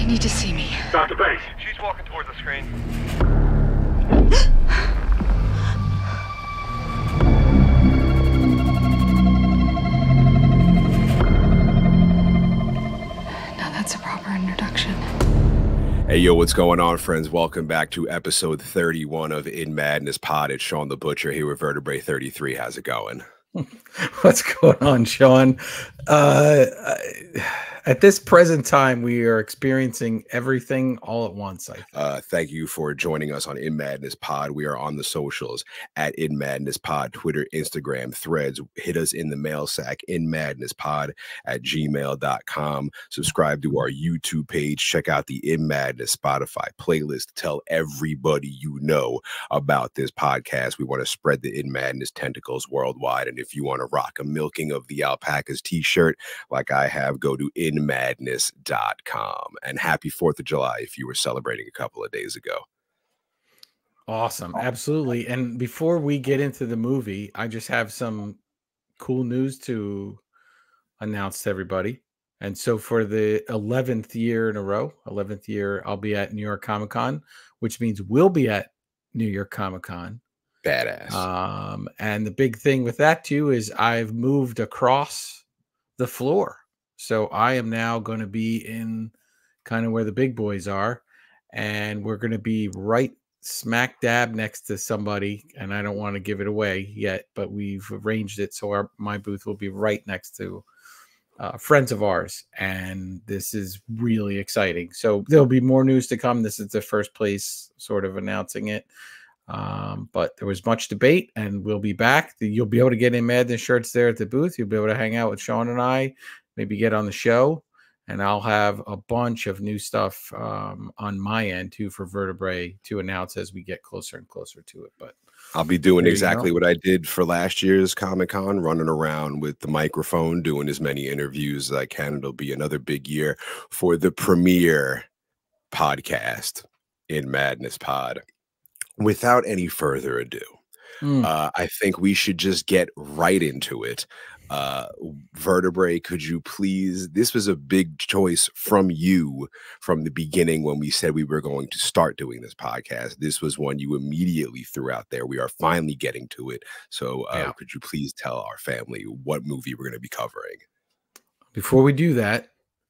need to see me. Dr. Banks. She's walking towards the screen. Now that's a proper introduction. Hey, yo, what's going on, friends? Welcome back to episode 31 of In Madness Pod. It's Shawn the Butcher here with Vertebrae33. How's it going? What's going on, Shawn? At this present time, we are experiencing everything all at once. Thank you for joining us on In Madness Pod. We are on the socials at In Madness Pod, Twitter, Instagram, Threads. Hit us in the mail sack, inmadnesspod@gmail.com. Subscribe to our YouTube page. Check out the In Madness Spotify playlist. Tell everybody you know about this podcast. We want to spread the In Madness tentacles worldwide. And if you want to rock a Milking of the Alpacas t-shirt like I have, go to inmadness.com. And happy 4th of July if you were celebrating a couple of days ago. Awesome. Absolutely. And before we get into the movie, I just have some cool news to announce to everybody. And so for the 11th year in a row, 11th year, I'll be at New York Comic Con, which means we'll be at New York Comic Con. Badass. And the big thing with that too is I've moved across the floor. So I am now going to be in kind of where the big boys are, and we're going to be right smack dab next to somebody. And I don't want to give it away yet, but we've arranged it so my booth will be right next to friends of ours, and this is really exciting. So there'll be more news to come. This is the first place sort of announcing it. But there was much debate, and we'll be back. You'll be able to get In Madness shirts there at the booth. You'll be able to hang out with Shawn and I, maybe get on the show, and I'll have a bunch of new stuff on my end too for Vertebrae to announce as we get closer and closer to it. But I'll be doing exactly what I did for last year's Comic-Con, running around with the microphone, doing as many interviews as I can. It'll be another big year for the premiere podcast, In Madness Pod. Without any further ado, I think we should just get right into it. Vertebrae, could you please, this was a big choice from you from the beginning when we said we were going to start doing this podcast. This was one you immediately threw out there. We are finally getting to it. So could you please tell our family what movie we're going to be covering? Before we do that,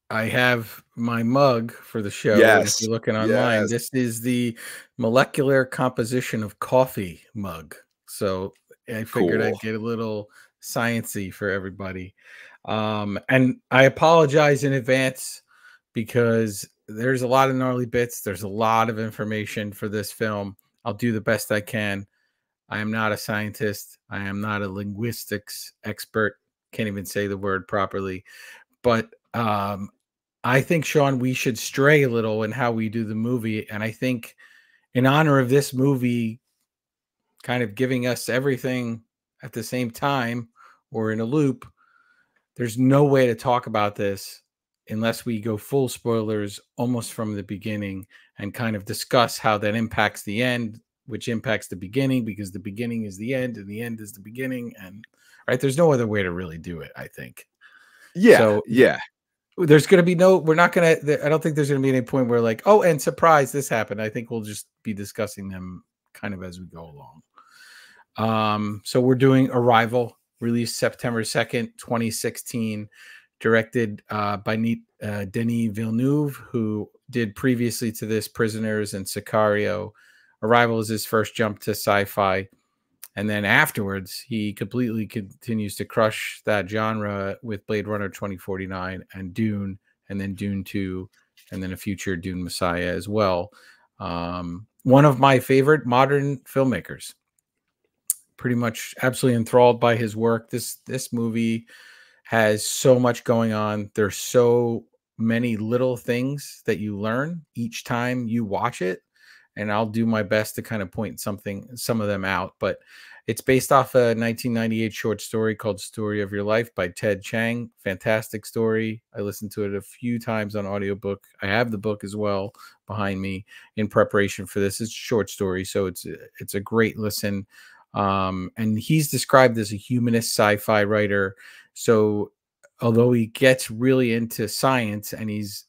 I have my mug for the show. Yes. If you're looking online, this is the molecular composition of coffee mug. So I figured I'd get a little sciencey for everybody. And I apologize in advance because there's a lot of gnarly bits. There's a lot of information for this film. I'll do the best I can. I am not a scientist. I am not a linguistics expert. Can't even say the word properly. But I think, Shawn, we should stray a little in how we do the movie. And I think in honor of this movie kind of giving us everything at the same time or in a loop, there's no way to talk about this unless we go full spoilers almost from the beginning and kind of discuss how that impacts the end, which impacts the beginning, because the beginning is the end and the end is the beginning. And right, there's no other way to really do it, I think. Yeah. So, yeah. There's going to be we're not going to, I don't think there's going to be any point where like, oh, and surprise, this happened. I think we'll just be discussing them kind of as we go along. So we're doing Arrival, released September 2nd, 2016, directed by Denis Villeneuve, who did previously to this Prisoners and Sicario. Arrival is his first jump to sci-fi. And then afterwards, he completely continues to crush that genre with Blade Runner 2049 and Dune, and then Dune 2, and then a future Dune Messiah as well. One of my favorite modern filmmakers. Pretty much absolutely enthralled by his work. This movie has so much going on. There's so many little things that you learn each time you watch it. And I'll do my best to kind of point some of them out. But it's based off a 1998 short story called Story of Your Life by Ted Chiang. Fantastic story. I listened to it a few times on audiobook. I have the book as well behind me in preparation for this. It's a short story, so it's a great listen. And he's described as a humanist sci-fi writer. So although he gets really into science and he's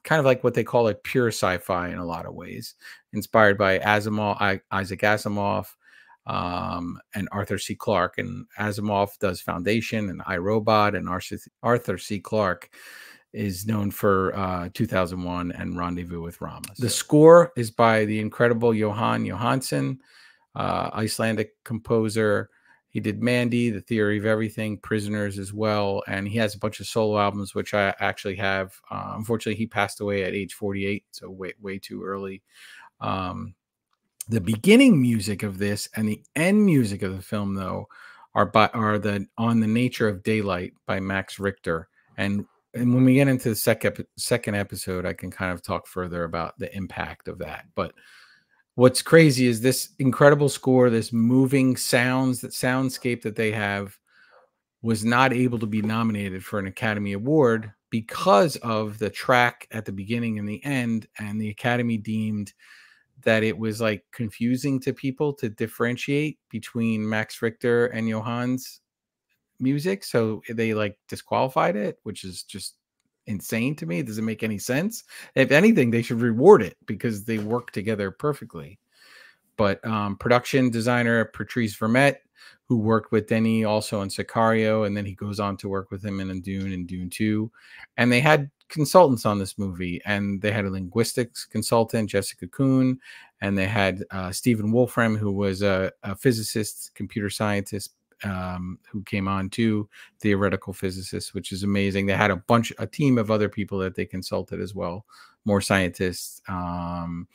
kind of like what they call a pure sci-fi in a lot of ways, inspired by Isaac Asimov, and Arthur C. Clarke. And Asimov does Foundation and iRobot, and Arthur C. Clarke is known for 2001 and Rendezvous with Ramos. The score is by the incredible Jóhann Jóhannsson, Icelandic composer. He did Mandy, The Theory of Everything, Prisoners as well, and he has a bunch of solo albums, which I actually have. Unfortunately, he passed away at age 48, so way too early. The beginning music of this and the end music of the film, though, are the On the Nature of Daylight by Max Richter. And when we get into the second episode, I can kind of talk further about the impact of that. But what's crazy is this incredible score, this moving soundscape that they have, was not able to be nominated for an Academy Award because of the track at the beginning and the end, and the Academy deemed that it was like confusing to people to differentiate between Max Richter and Johann's music, so they like disqualified it, which is just insane to me. It doesn't make any sense. If anything, they should reward it because they work together perfectly. But production designer Patrice Vermette, who worked with Denis also in Sicario, and then he goes on to work with him in Dune and Dune 2. And they had consultants on this movie, and they had a linguistics consultant, Jessica Kuhn, and they had Stephen Wolfram, who was a physicist, computer scientist, who came on too, theoretical physicist, which is amazing. They had a team of other people that they consulted as well, more scientists, and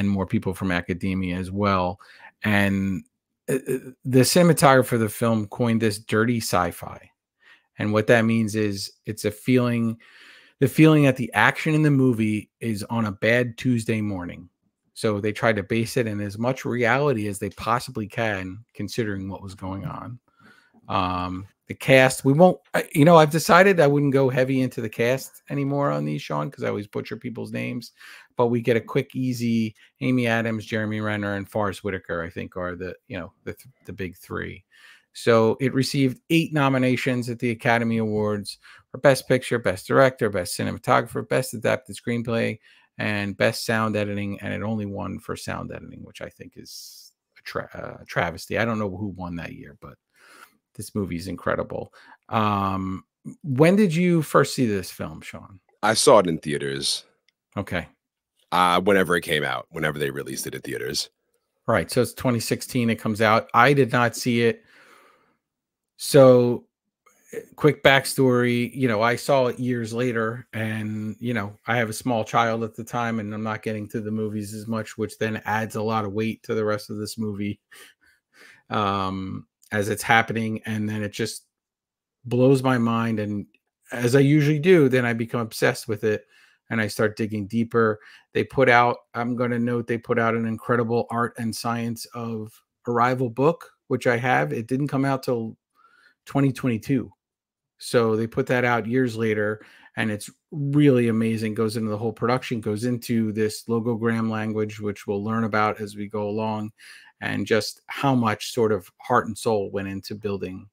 more people from academia as well. And the cinematographer of the film coined this dirty sci-fi. And what that means is it's the feeling that the action in the movie is on a bad Tuesday morning. So they tried to base it in as much reality as they possibly can, considering what was going on. The cast, I've decided I wouldn't go heavy into the cast anymore on these, Shawn, because I always butcher people's names. But we get a quick, easy Amy Adams, Jeremy Renner, and Forrest Whitaker, I think, are the big three. So it received 8 nominations at the Academy Awards for Best Picture, Best Director, Best Cinematographer, Best Adapted Screenplay, and Best Sound Editing. And it only won for sound editing, which I think is a travesty. I don't know who won that year, but this movie is incredible. When did you first see this film, Shawn? I saw it in theaters. Okay. Whenever it came out, whenever they released it in theaters. Right. So it's 2016. It comes out. I did not see it. So quick backstory, I saw it years later, and, I have a small child at the time, and I'm not getting to the movies as much, which then adds a lot of weight to the rest of this movie as it's happening. And then it just blows my mind. And as I usually do, then I become obsessed with it and I start digging deeper. I'm going to note, they put out an incredible art and science of Arrival book, which I have. It didn't come out till 2022. So they put that out years later, and it's really amazing. Goes into the whole production, goes into this logogram language, which we'll learn about as we go along, and just how much sort of heart and soul went into building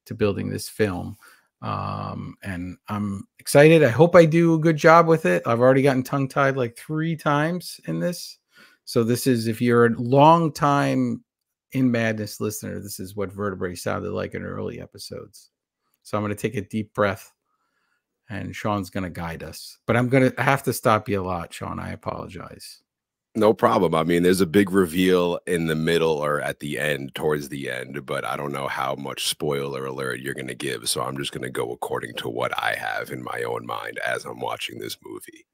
this film. And I'm excited. I hope I do a good job with it. I've already gotten tongue-tied like 3 times in this. So this is, if you're a long time In Madness listener, this is what Vertebrae sounded like in early episodes. So I'm going to take a deep breath, and Shawn's going to guide us. But I'm going to have to stop you a lot, Shawn. I apologize. No problem. I mean, there's a big reveal in the middle or at the end, towards the end, but I don't know how much spoiler alert you're going to give. So I'm just going to go according to what I have in my own mind as I'm watching this movie.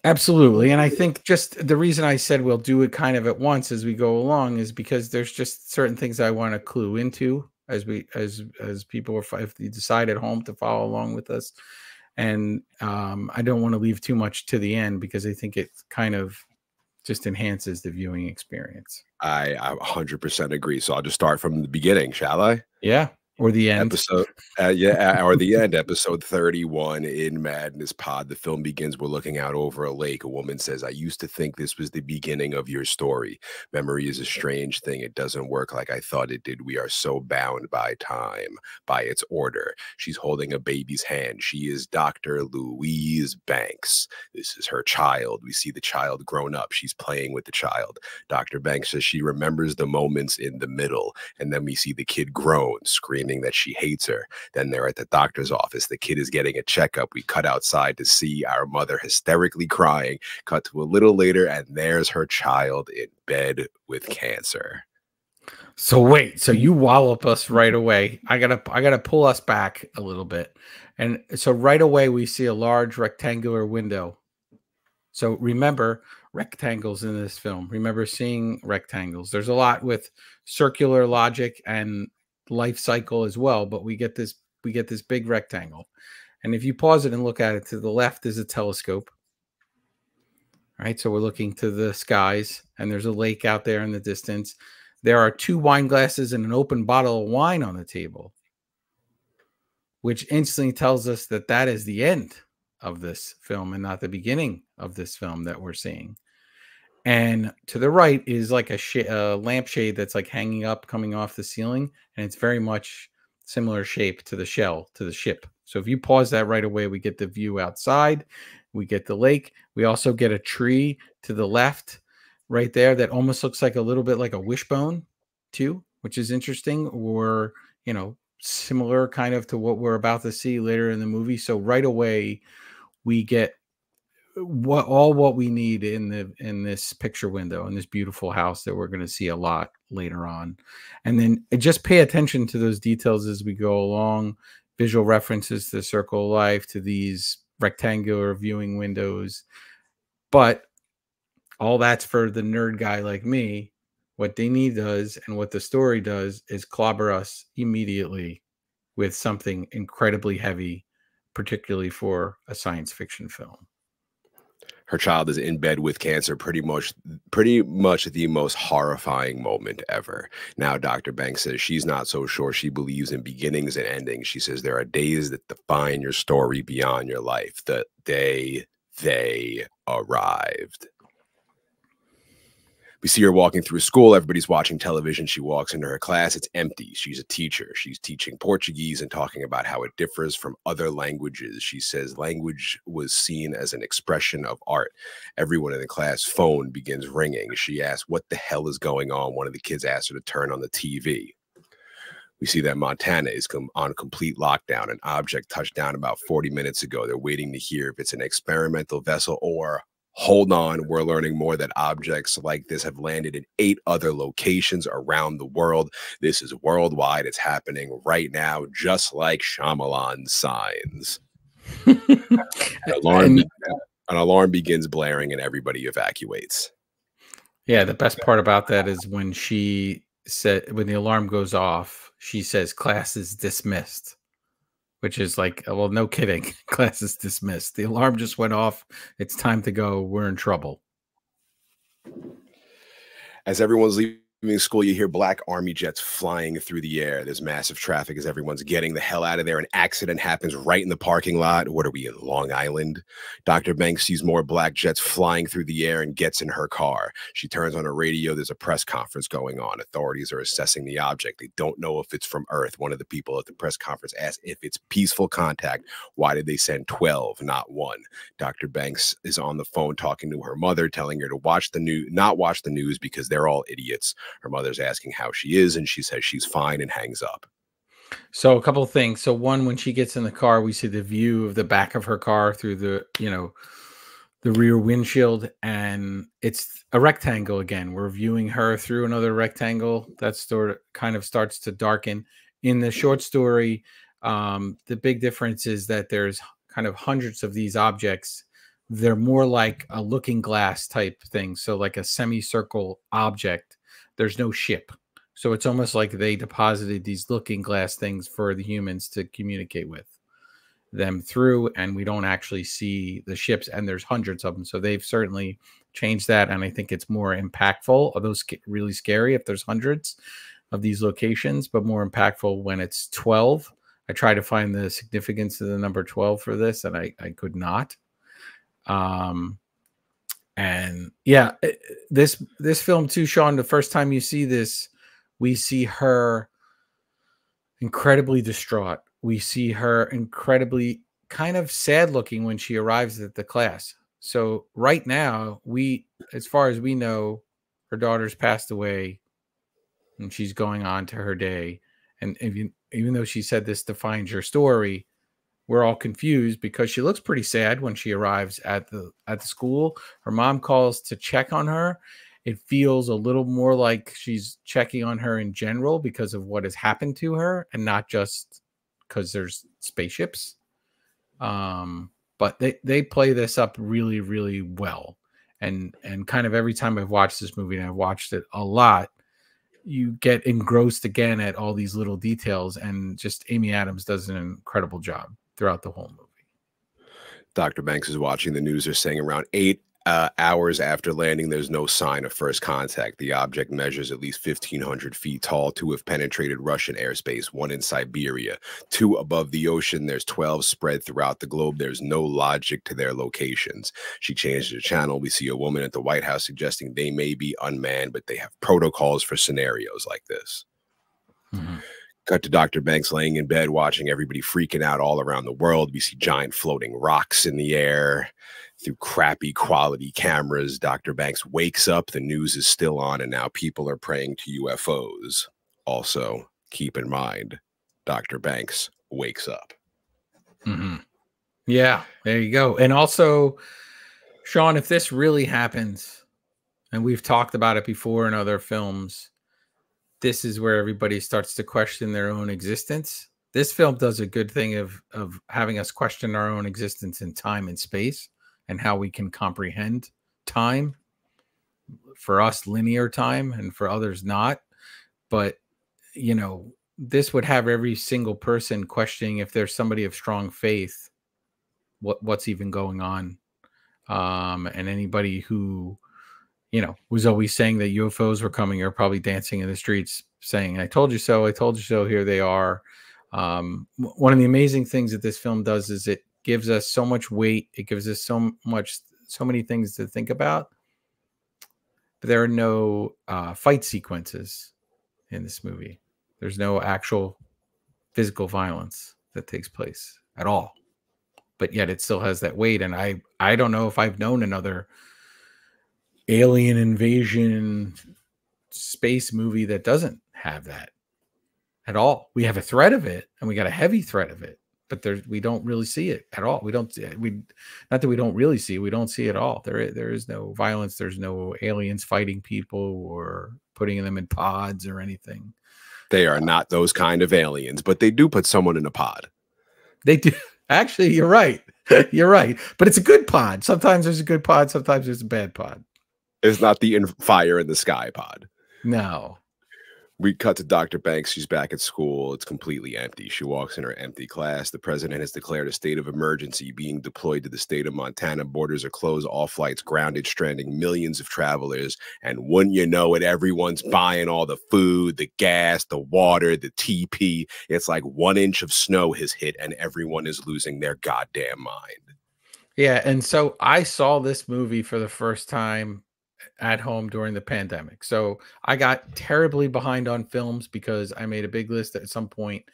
Absolutely. And I think just the reason I said we'll do it kind of at once as we go along is because there's just certain things I want to clue into as people if you decide at home to follow along with us. And I don't want to leave too much to the end because I think it kind of just enhances the viewing experience. I 100% agree. So I'll just start from the beginning, shall I? Yeah. Or the end. Episode or the end, episode 31 in Madness Pod. The film begins. We're looking out over a lake. A woman says, I used to think this was the beginning of your story. Memory is a strange thing. It doesn't work like I thought it did. We are so bound by time, by its order. She's holding a baby's hand. She is Dr. Louise Banks. This is her child. We see the child grown up. She's playing with the child. Dr. Banks says she remembers the moments in the middle. And then we see the kid groan, screaming that she hates her. Then they're at the doctor's office. The kid is getting a checkup. We cut outside to see our mother hysterically crying. Cut to a little later, and there's her child in bed with cancer. So wait, so you wallop us right away. I gotta pull us back a little bit. And so right away we see a large rectangular window. So remember rectangles in this film. Remember seeing rectangles. There's a lot with circular logic and life cycle as well, but we get this big rectangle. And if you pause it and look at it, to the left is a telescope. Right? So we're looking to the skies, and there's a lake out there in the distance. There are 2 wine glasses and an open bottle of wine on the table, which instantly tells us that that is the end of this film and not the beginning of this film that we're seeing. And to the right is like a lampshade that's like hanging up, coming off the ceiling. And it's very much similar shape to the shell, to the ship. So if you pause that right away, we get the view outside. We get the lake. We also get a tree to the left right there that almost looks like a little bit like a wishbone too, which is interesting, or, you know, similar kind of to what we're about to see later in the movie. So right away, we get what we need in this picture window, in this beautiful house that we're going to see a lot later on. And then just pay attention to those details as we go along. Visual references to the circle of life, to these rectangular viewing windows. But all that's for the nerd guy like me. What Denis does and what the story does is clobber us immediately with something incredibly heavy, particularly for a science fiction film. Her child is in bed with cancer, pretty much the most horrifying moment ever. Now, Dr. Banks says she's not so sure. She believes in beginnings and endings. She says there are days that define your story beyond your life. The day they arrived. We see her walking through school. Everybody's watching television. She walks into her class. It's empty. She's a teacher. She's teaching Portuguese and talking about how it differs from other languages. She says language was seen as an expression of art. Everyone in the class phone begins ringing. She asks, what the hell is going on? One of the kids asks her to turn on the TV. We see that Montana is on complete lockdown. An object touched down about 40 minutes ago. They're waiting to hear if it's an experimental vessel or... Hold on, we're learning more that objects like this have landed in 8 other locations around the world. This is worldwide. It's happening right now, just like Shyamalan's signs. An alarm begins blaring and everybody evacuates. Yeah, the best part about that is when when the alarm goes off, she says, class is dismissed. Which is like, well, no kidding. Class is dismissed. The alarm just went off. It's time to go. We're in trouble. As everyone's leaving school, you hear black army jets flying through the air. There's massive traffic as everyone's getting the hell out of there. An accident happens right in the parking lot. What are we, in Long Island? Dr. Banks sees more black jets flying through the air and gets in her car. She turns on her radio. There's a press conference going on. Authorities are assessing the object. They don't know if it's from Earth. One of the people at the press conference asked if it's peaceful contact. Why did they send 12, not 1? Dr. Banks is on the phone talking to her mother, telling her to not watch the news because they're all idiots. Her mother's asking how she is, and she says she's fine and hangs up. So a couple of things. So one, when she gets in the car, we see the view of the back of her car through the rear windshield, and it's a rectangle again. We're viewing her through another rectangle. That kind of starts to darken. In the short story, the big difference is that there's kind of hundreds of these objects. They're more like a looking glass type thing. So like a semicircle object. There's no ship. So it's almost like they deposited these looking glass things for the humans to communicate with them through, and we don't actually see the ships, and there's hundreds of them. So they've certainly changed that, and I think it's more impactful. Although really scary if there's hundreds. of these locations, but more impactful when it's 12. I tried to find the significance of the number 12 for this, and I could not. And yeah, this film too, Shawn, the first time you see this, we see her incredibly distraught. We see her incredibly kind of sad looking when she arrives at the class. So right now, as far as we know, her daughter's passed away and she's going on to her day. And even though she said this defines your story, we're all confused because she looks pretty sad when she arrives at the school. Her mom calls to check on her. It feels a little more like she's checking on her in general because of what has happened to her and not just because there's spaceships. But they play this up really, really well. And kind of every time I've watched this movie, and I've watched it a lot, you get engrossed again at all these little details. And just Amy Adams does an incredible job throughout the whole movie. Dr. Banks is watching the news. They're saying around 8 hours after landing, there's no sign of first contact. The object measures at least 1,500 feet tall, 2 have penetrated Russian airspace, 1 in Siberia, 2 above the ocean. There's 12 spread throughout the globe. There's no logic to their locations. She changes the channel. We see a woman at the White House suggesting they may be unmanned, but they have protocols for scenarios like this. Mm-hmm. Cut to Dr. Banks laying in bed, watching everybody freaking out all around the world. We see giant floating rocks in the air through crappy quality cameras. Dr. Banks wakes up. The news is still on, and now people are praying to UFOs. Also, keep in mind, Dr. Banks wakes up. Mm-hmm. Yeah, there you go. And also, Shawn, if this really happens, and we've talked about it before in other films, this is where everybody starts to question their own existence. This film does a good thing of having us question our own existence in time and space and how we can comprehend time. For us, linear time, and for others, not. But, you know, this would have every single person questioning if there's somebody of strong faith, what's even going on. And anybody who, you know, was always saying that UFOs were coming are probably dancing in the streets saying, I told you so, I told you so, here they are. One of the amazing things that this film does is it gives us so much weight. It gives us so many things to think about. But there are no fight sequences in this movie. There's no actual physical violence that takes place at all. But yet it still has that weight. And I don't know if I've known another alien invasion space movie that doesn't have that at all. We have a threat of it, and we got a heavy threat of it, but we don't really see it at all. Not that we don't really see it, we don't see it at all. There is no violence. There's no aliens fighting people or putting them in pods or anything. They are not those kind of aliens, but they do put someone in a pod. They do. Actually, you're right. You're right. But it's a good pod. Sometimes there's a good pod. Sometimes there's a bad pod. It's not the fire in the sky pod. No. We cut to Dr. Banks. She's back at school. It's completely empty. She walks in her empty class. The president has declared a state of emergency being deployed to the state of Montana. Borders are closed. All flights grounded, stranding millions of travelers. And wouldn't you know it, everyone's buying all the food, the gas, the water, the TP. It's like 1 inch of snow has hit and everyone is losing their goddamn mind. Yeah. And so I saw this movie for the first time at home during the pandemic. So I got terribly behind on films because I made a big list at some point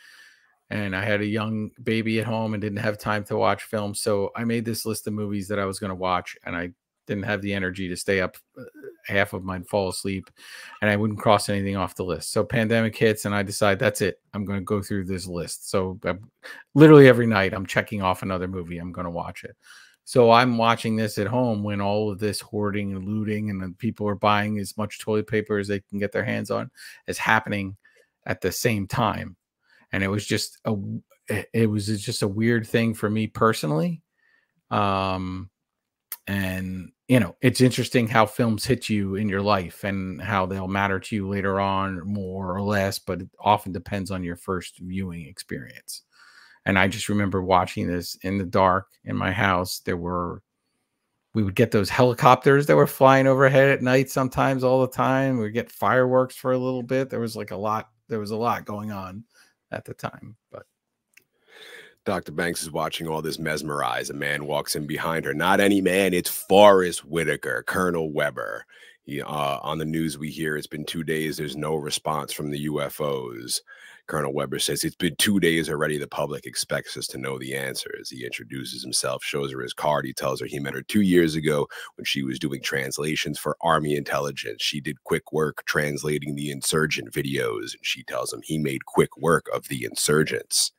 and I had a young baby at home and didn't have time to watch films. So I made this list of movies that I was going to watch, and I didn't have the energy to stay up. Half of mine fall asleep, and I wouldn't cross anything off the list. So pandemic hits and I decide that's it. I'm going to go through this list. So literally every night I'm checking off another movie. I'm going to watch it. So I'm watching this at home when all of this hoarding and looting and the people are buying as much toilet paper as they can get their hands on is happening at the same time. And it was just a weird thing for me personally. And you know, it's interesting how films hit you in your life and how they'll matter to you later on more or less, but it often depends on your first viewing experience. And I just remember watching this in the dark in my house. There were We would get those helicopters that were flying overhead at night sometimes, all the time. We'd get fireworks for a little bit. There was like a lot. There was a lot going on at the time. But Dr. Banks is watching all this mesmerized. A man walks in behind her. Not any man. It's Forrest Whitaker, Colonel Weber. On the news we hear it's been 2 days. There's no response from the UFOs. Colonel Weber says it's been 2 days already. The public expects us to know the answers. He introduces himself, shows her his card. He tells her he met her 2 years ago when she was doing translations for Army intelligence. She did quick work translating the insurgent videos, and she tells him he made quick work of the insurgents.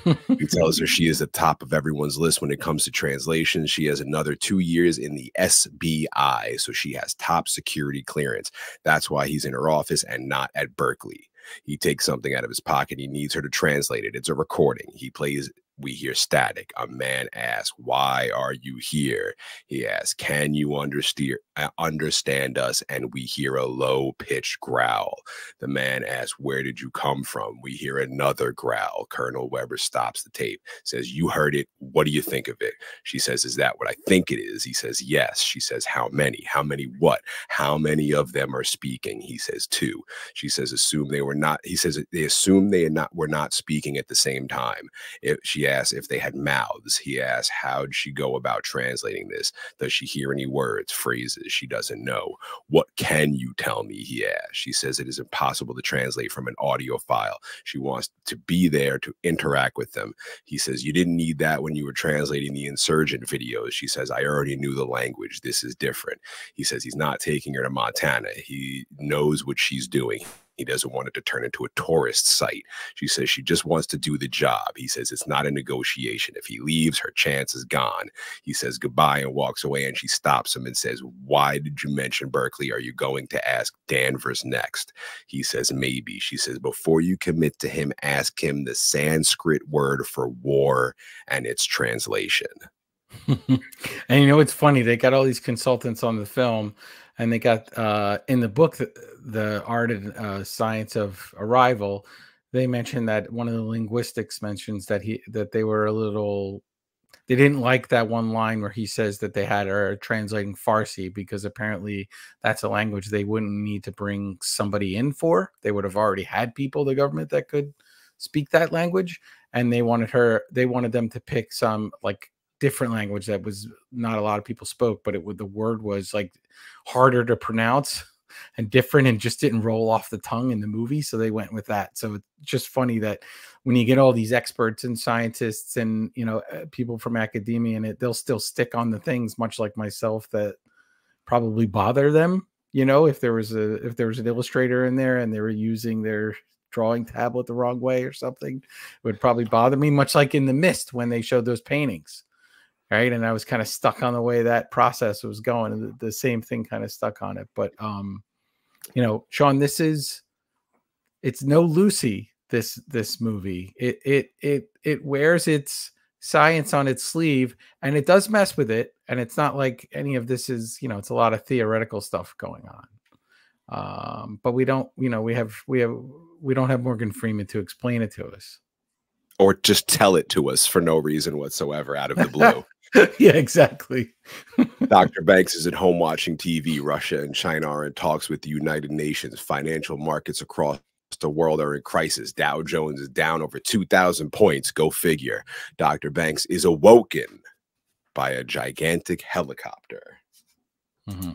He tells her she is at the top of everyone's list when it comes to translation. She has another 2 years in the SBI, so she has top security clearance. That's why he's in her office and not at Berkeley. He takes something out of his pocket. He needs her to translate it. It's a recording. He plays. We hear static. A man asks, "Why are you here?" He asks, "Can you understand us?" And we hear a low-pitched growl. The man asks, "Where did you come from?" We hear another growl. Colonel Weber stops the tape, says, "You heard it. What do you think of it?" She says, "Is that what I think it is?" He says, "Yes." She says, "How many? How many what? How many of them are speaking?" He says, "2." She says, "Assume they were not." He says, "They assume were not speaking at the same time." She asked if they had mouths. He asked, how'd she go about translating this? Does she hear any words, phrases? She doesn't know. What can you tell me? He asked. She says it is impossible to translate from an audio file. She wants to be there to interact with them. He says, you didn't need that when you were translating the insurgent videos. She says, I already knew the language. This is different. He says he's not taking her to Montana. He knows what she's doing. He doesn't want it to turn into a tourist site. She says she just wants to do the job. He says it's not a negotiation. If he leaves, her chance is gone. He says goodbye and walks away, and she stops him and says, why did you mention Berkeley? Are you going to ask Danvers next? He says maybe. She says before you commit to him, ask him the Sanskrit word for war and its translation. And you know, it's funny. They got all these consultants on the film, and they got in the book, the art and science of arrival. They mentioned that one of the linguistics mentions that they were a little, they didn't like that one line where he says that they had her translating Farsi, because apparently that's a language they wouldn't need to bring somebody in for. They would have already had people, the government, that could speak that language, and they wanted them to pick some like different language that was not a lot of people spoke, but the word was like harder to pronounce and different and just didn't roll off the tongue in the movie. So they went with that. So it's just funny that when you get all these experts and scientists and, you know, people from academia in it, they'll still stick on the things, much like myself, that probably bother them. You know, if there was an illustrator in there and they were using their drawing tablet the wrong way or something, it would probably bother me, much like in The Mist when they showed those paintings. Right. And I was kind of stuck on the way that process was going. And the same thing kind of stuck on it. But, you know, Shawn, it's no Lucy, this movie. It wears its science on its sleeve, and it does mess with it. And it's not like any of this is, you know, it's a lot of theoretical stuff going on. But we don't, you know, we don't have Morgan Freeman to explain it to us. Or just tell it to us for no reason whatsoever out of the blue. Yeah, exactly. Dr. Banks is at home watching TV. Russia and China are in talks with the United Nations. Financial markets across the world are in crisis. Dow Jones is down over 2,000 points. Go figure. Dr. Banks is awoken by a gigantic helicopter. Mm-hmm.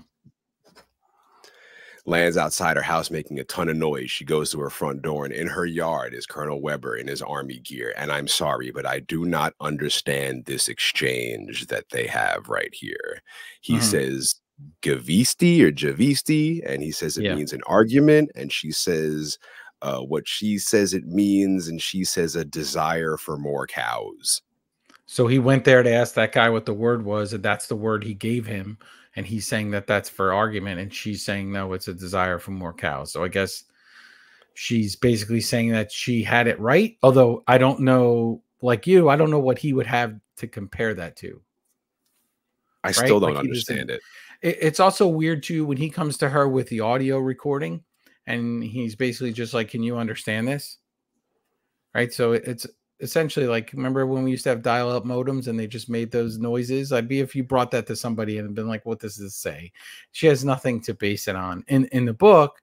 Lands outside her house making a ton of noise. She goes to her front door, and in her yard is Colonel Weber in his army gear. And I'm sorry, but I do not understand this exchange that they have right here. He says Gavisti or Javisti, and he says it means an argument. And she says what she says it means, and she says a desire for more cows. So he went there to ask that guy what the word was, and that's the word he gave him. And he's saying that that's for argument, and she's saying, no, it's a desire for more cows. So I guess she's basically saying that she had it right. Although I don't know, like you, I don't know what he would have to compare that to. I still don't understand it. It's also weird too when he comes to her with the audio recording, and he's basically just like, can you understand this? Right. So essentially like, remember when we used to have dial-up modems and they just made those noises? I'd be if you brought that to somebody and been like, what does this say? She has nothing to base it on. In the book,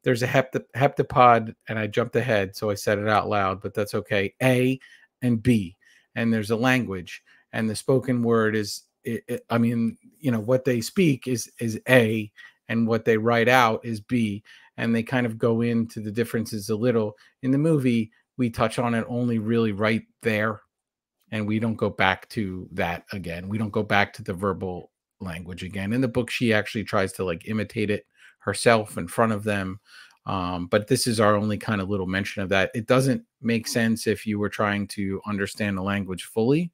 there's a heptapod, and I jumped ahead, so I said it out loud, but that's okay. A and B, and there's a language, and the spoken word is, I mean, you know, what they speak is A, and what they write out is B, and they kind of go into the differences a little. In the movie, we touch on it only really right there, and we don't go back to that again. We don't go back to the verbal language again. In the book, she actually tries to like imitate it herself in front of them. But this is our only kind of little mention of that. It doesn't make sense if you were trying to understand the language fully,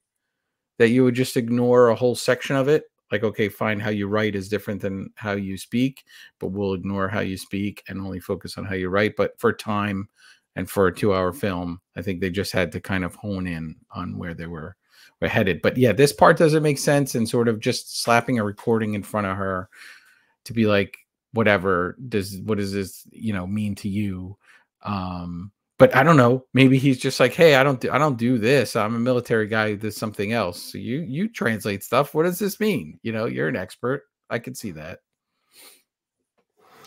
that you would just ignore a whole section of it. Like, okay, fine, how you write is different than how you speak, but we'll ignore how you speak and only focus on how you write. But for time and for a 2-hour film, I think they just had to kind of hone in on where they were headed. But yeah, this part doesn't make sense, and sort of just slapping a recording in front of her to be like, whatever, what does this, you know, mean to you? But I don't know, maybe he's just like, hey, I don't do this, I'm a military guy who does something else, so you translate stuff, what does this mean? You know, you're an expert. I could see that.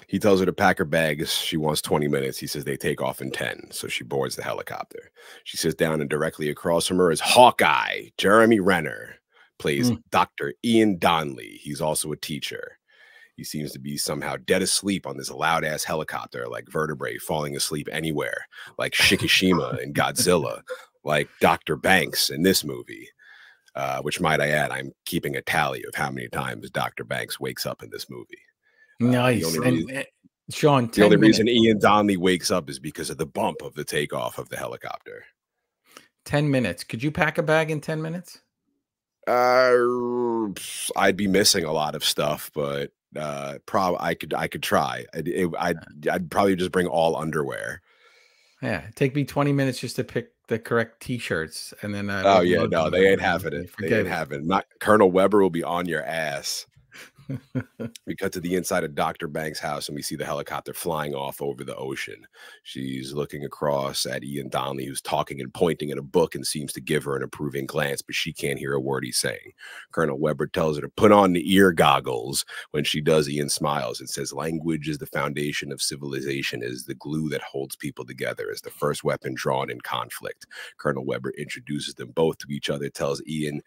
He tells her to pack her bags. She wants 20 minutes. He says they take off in 10. So she boards the helicopter. She sits down, and directly across from her is Hawkeye. Jeremy Renner plays Dr. Ian Donnelly. He's also a teacher. He seems to be somehow dead asleep on this loud-ass helicopter, like Vertebrae falling asleep anywhere, like Shikishima in Godzilla, like Dr. Banks in this movie, which, might I add, I'm keeping a tally of how many times Dr. Banks wakes up in this movie. Nice. Shawn, the only reason Ian Donnelly wakes up is because of the bump of the takeoff of the helicopter. 10 minutes. Could you pack a bag in 10 minutes? I'd be missing a lot of stuff, but probably I could try. I'd probably just bring all underwear. Yeah, take me 20 minutes just to pick the correct t-shirts, and then oh yeah, no, they ain't having it. They ain't having it. Not Colonel Weber will be on your ass. We cut to the inside of Dr. Banks' house, and we see the helicopter flying off over the ocean. She's looking across at Ian Donnelly, who's talking and pointing at a book and seems to give her an approving glance, but she can't hear a word he's saying. Colonel Weber tells her to put on the ear goggles. When she does, Ian smiles and says, language is the foundation of civilization, is the glue that holds people together, is the first weapon drawn in conflict. Colonel Weber introduces them both to each other, tells Ian,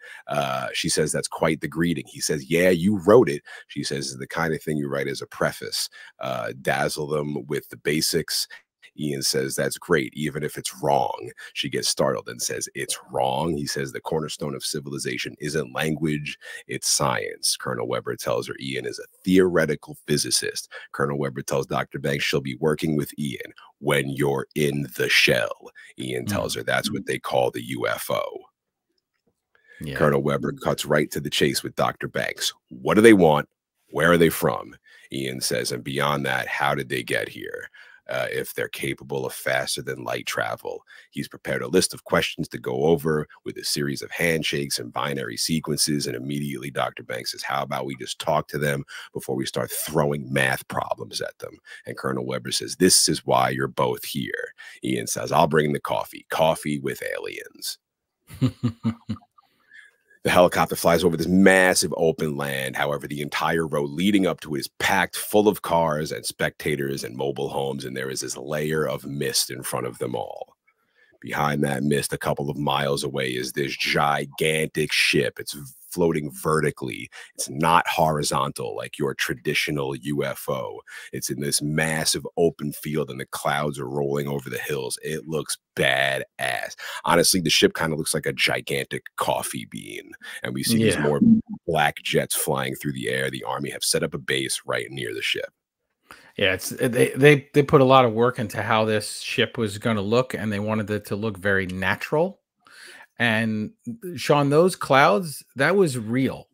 she says, that's quite the greeting. He says, yeah, you wrote it. She says, the kind of thing you write as a preface. Dazzle them with the basics. Ian says, that's great, even if it's wrong. She gets startled and says, it's wrong. He says, the cornerstone of civilization isn't language, it's science. Colonel Weber tells her Ian is a theoretical physicist. Colonel Weber tells Dr. Banks she'll be working with Ian when you're in the shell. Ian tells her that's what they call the U.F.O. Yeah. Colonel Weber cuts right to the chase with Dr. Banks. What do they want? Where are they from? Ian says, and beyond that, how did they get here? If they're capable of faster than light travel. He's prepared a list of questions to go over with a series of handshakes and binary sequences, and immediately Dr. Banks says, how about we just talk to them before we start throwing math problems at them? And Colonel Weber says, this is why you're both here. Ian says, I'll bring the coffee. Coffee with aliens. The helicopter flies over this massive open land. However, the entire road leading up to it is packed full of cars and spectators and mobile homes, and there is this layer of mist in front of them all. Behind that mist, a couple of miles away, is this gigantic ship. It's floating vertically. It's not horizontal like your traditional UFO. It's in this massive open field, and the clouds are rolling over the hills. It looks badass. Honestly, the ship kind of looks like a gigantic coffee bean, and we see these more black jets flying through the air. The Army have set up a base right near the ship. Yeah, it's they put a lot of work into how this ship was going to look, and they wanted it to look very natural. And Shawn, those clouds, that was real.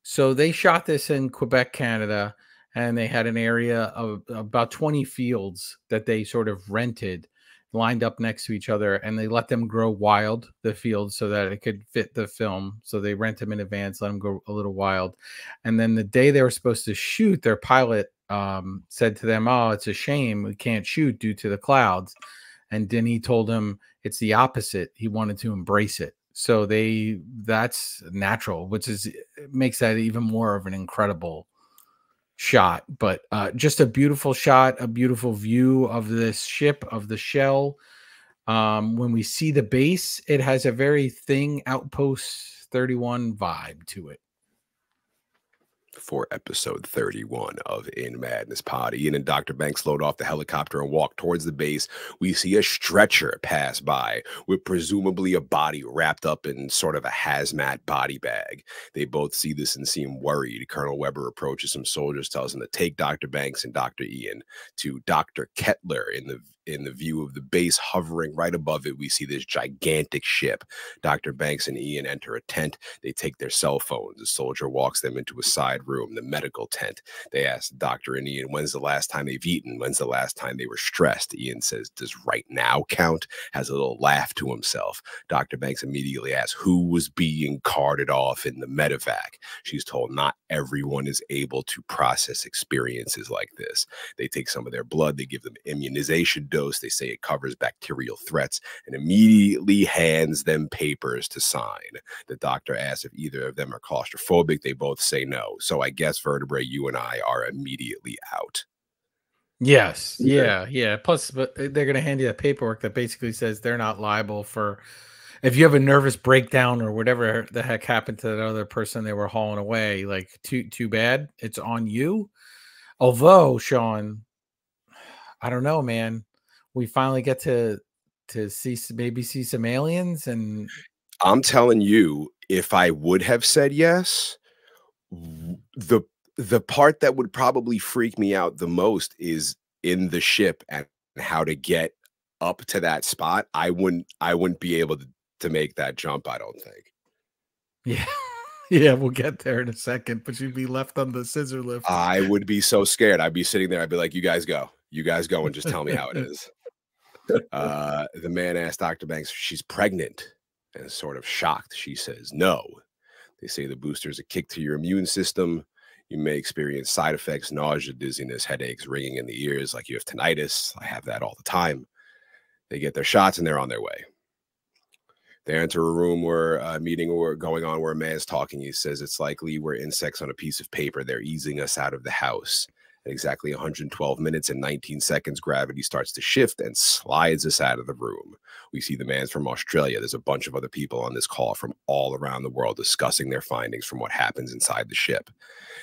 So they shot this in Quebec, Canada, and they had an area of about 20 fields that they sort of rented, lined up next to each other, and they let them grow wild, the fields, so that it could fit the film. So they rent them in advance, let them go a little wild. And then the day they were supposed to shoot, their pilot said to them, oh, it's a shame we can't shoot due to the clouds. And Denny told him it's the opposite. He wanted to embrace it. So that's natural, which makes that even more of an incredible shot. But just a beautiful shot, a beautiful view of this ship, of the shell. When we see the base, it has a very Thing Outpost 31 vibe to it. For episode 31 of In Madness Pod, Ian and Dr. Banks load off the helicopter and walk towards the base. We see a stretcher pass by with presumably a body wrapped up in sort of a hazmat body bag. They both see this and seem worried. Colonel Weber approaches some soldiers, tells them to take Dr. Banks and Dr. Ian to Dr. Kettler. In the view of the base hovering right above it, we see this gigantic ship. Dr. Banks and Ian enter a tent. They take their cell phones. A soldier walks them into a side room, the medical tent. They ask Dr. and Ian, when's the last time they've eaten? When's the last time they were stressed? Ian says, does right now count? Has a little laugh to himself. Dr. Banks immediately asks who was being carted off in the medevac. She's told not everyone is able to process experiences like this. They take some of their blood. They give them immunization dose. They say it covers bacterial threats, and immediately hands them papers to sign. The doctor asks if either of them are claustrophobic. They both say no. So I guess, Vertebrae, you and I are immediately out. Yes. Yeah. Plus, but they're going to hand you a paperwork that basically says they're not liable for if you have a nervous breakdown or whatever the heck happened to that other person they were hauling away. Like, too bad. It's on you. Although, Shawn, I don't know, man. We finally get to see some aliens, and I'm telling you, if I would have said yes, the part that would probably freak me out the most is in the ship and how to get up to that spot. I wouldn't be able to make that jump, I don't think. Yeah. Yeah, we'll get there in a second, but you'd be left on the scissor lift. I would be so scared. I'd be sitting there. I'd be like, you guys go and just tell me how it is. The man asked Dr. Banks if she's pregnant and is sort of shocked. She says no. They say the booster is a kick to your immune system. You may experience side effects, nausea, dizziness, headaches, ringing in the ears, like you have tinnitus. I have that all the time. They get their shots and they're on their way. They enter a room where a meeting or going on where a man's talking. He says it's likely we're insects on a piece of paper. They're easing us out of the house. At exactly 112 minutes and 19 seconds, gravity starts to shift and slides us out of the room. We see the man's from Australia. There's a bunch of other people on this call from all around the world discussing their findings from what happens inside the ship.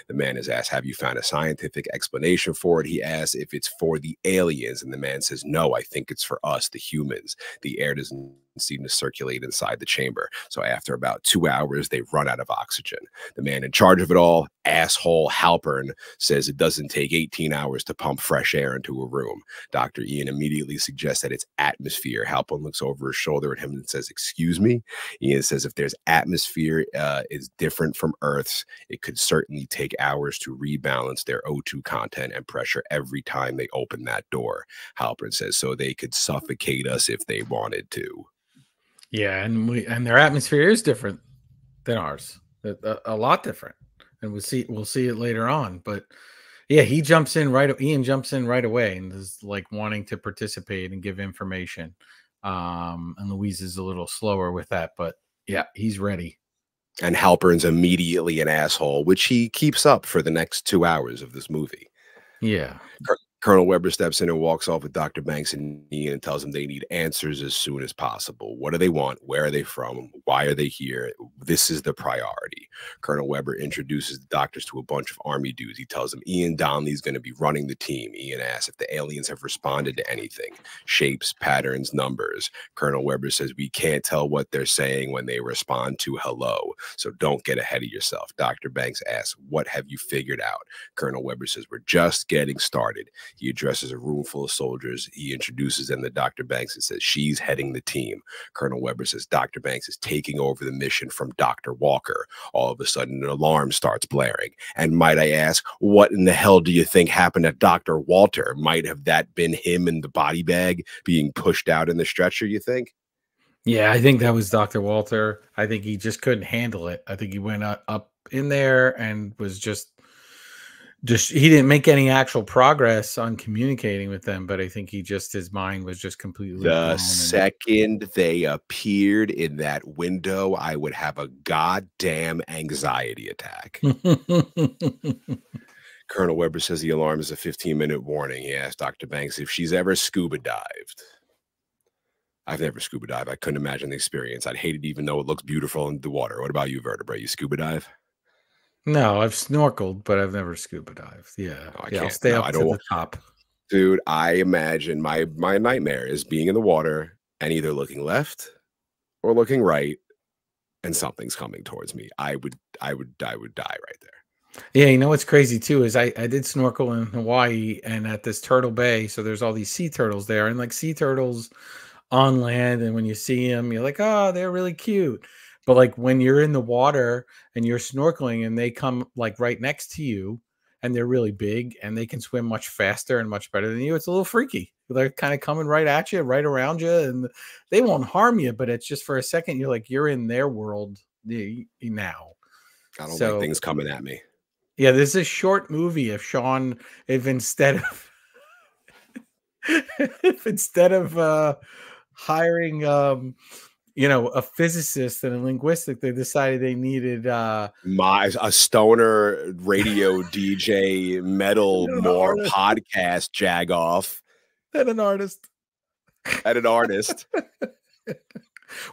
The man is asked, have you found a scientific explanation for it? He asks if it's for the aliens, and the man says, no, I think it's for us, the humans. The air doesn't seem to circulate inside the chamber. So after about 2 hours, they run out of oxygen. The man in charge of it all, asshole Halpern, says it doesn't take 18 hours to pump fresh air into a room. Dr. Ian immediately suggests that it's atmosphere. Halpern looks over his shoulder at him and says, excuse me? Ian says if there's atmosphere is different from Earth's, it could certainly take hours to rebalance their O2 content and pressure every time they open that door. Halpern says so they could suffocate us if they wanted to. Yeah, and their atmosphere is different than ours, a lot different, and we'll see it later on. But yeah, Ian jumps in right away and is like wanting to participate and give information. And Louise is a little slower with that, but yeah, he's ready. And Halpern's immediately an asshole, which he keeps up for the next 2 hours of this movie. Yeah. Colonel Weber steps in and walks off with Dr. Banks and Ian and tells them they need answers as soon as possible. What do they want? Where are they from? Why are they here? This is the priority. Colonel Weber introduces the doctors to a bunch of Army dudes. He tells them Ian Donnelly's going to be running the team. Ian asks if the aliens have responded to anything. Shapes, patterns, numbers. Colonel Weber says we can't tell what they're saying when they respond to hello. So don't get ahead of yourself. Dr. Banks asks, what have you figured out? Colonel Weber says we're just getting started. He addresses a room full of soldiers. He introduces them to Dr. Banks and says she's heading the team. Colonel Weber says Dr. Banks is taking over the mission from Dr. Walker. All of a sudden, an alarm starts blaring. And might I ask, what in the hell do you think happened to Dr. Walter? Might have that been him in the body bag being pushed out in the stretcher, you think? Yeah, I think that was Dr. Walter. I think he just couldn't handle it. I think he went up in there and was just Just he didn't make any actual progress on communicating with them, but I think his mind was just completely The blown. second they appeared in that window, I would have a goddamn anxiety attack. And Colonel Weber says the alarm is a 15-minute warning. He asked Dr. Banks if she's ever scuba dived. I've never scuba dived. I couldn't imagine the experience. I'd hate it even though it looks beautiful in the water. What about you, Vertebrae? You scuba dive? No, I've snorkeled, but I've never scuba dived. Yeah. No, I Yeah, I'll can't. stay No, up I to don't. the top. Dude, I imagine my nightmare is being in the water and either looking left or looking right, and something's coming towards me. I would die right there. Yeah, you know what's crazy too is I did snorkel in Hawaii and at this Turtle Bay, so there's all these sea turtles there, and like sea turtles on land, and when you see them, you're like, oh, they're really cute. But like when you're in the water and you're snorkeling and they come like right next to you and they're really big and they can swim much faster and much better than you, it's a little freaky. They're kind of coming right at you, right around you, and they won't harm you, but it's just for a second you're like you're in their world now. I don't like So things coming at me. yeah, this is a short movie. If instead of if instead of hiring a physicist and a linguistic, they decided they needed A stoner radio DJ metal an more artist podcast jagoff and an artist. and an artist.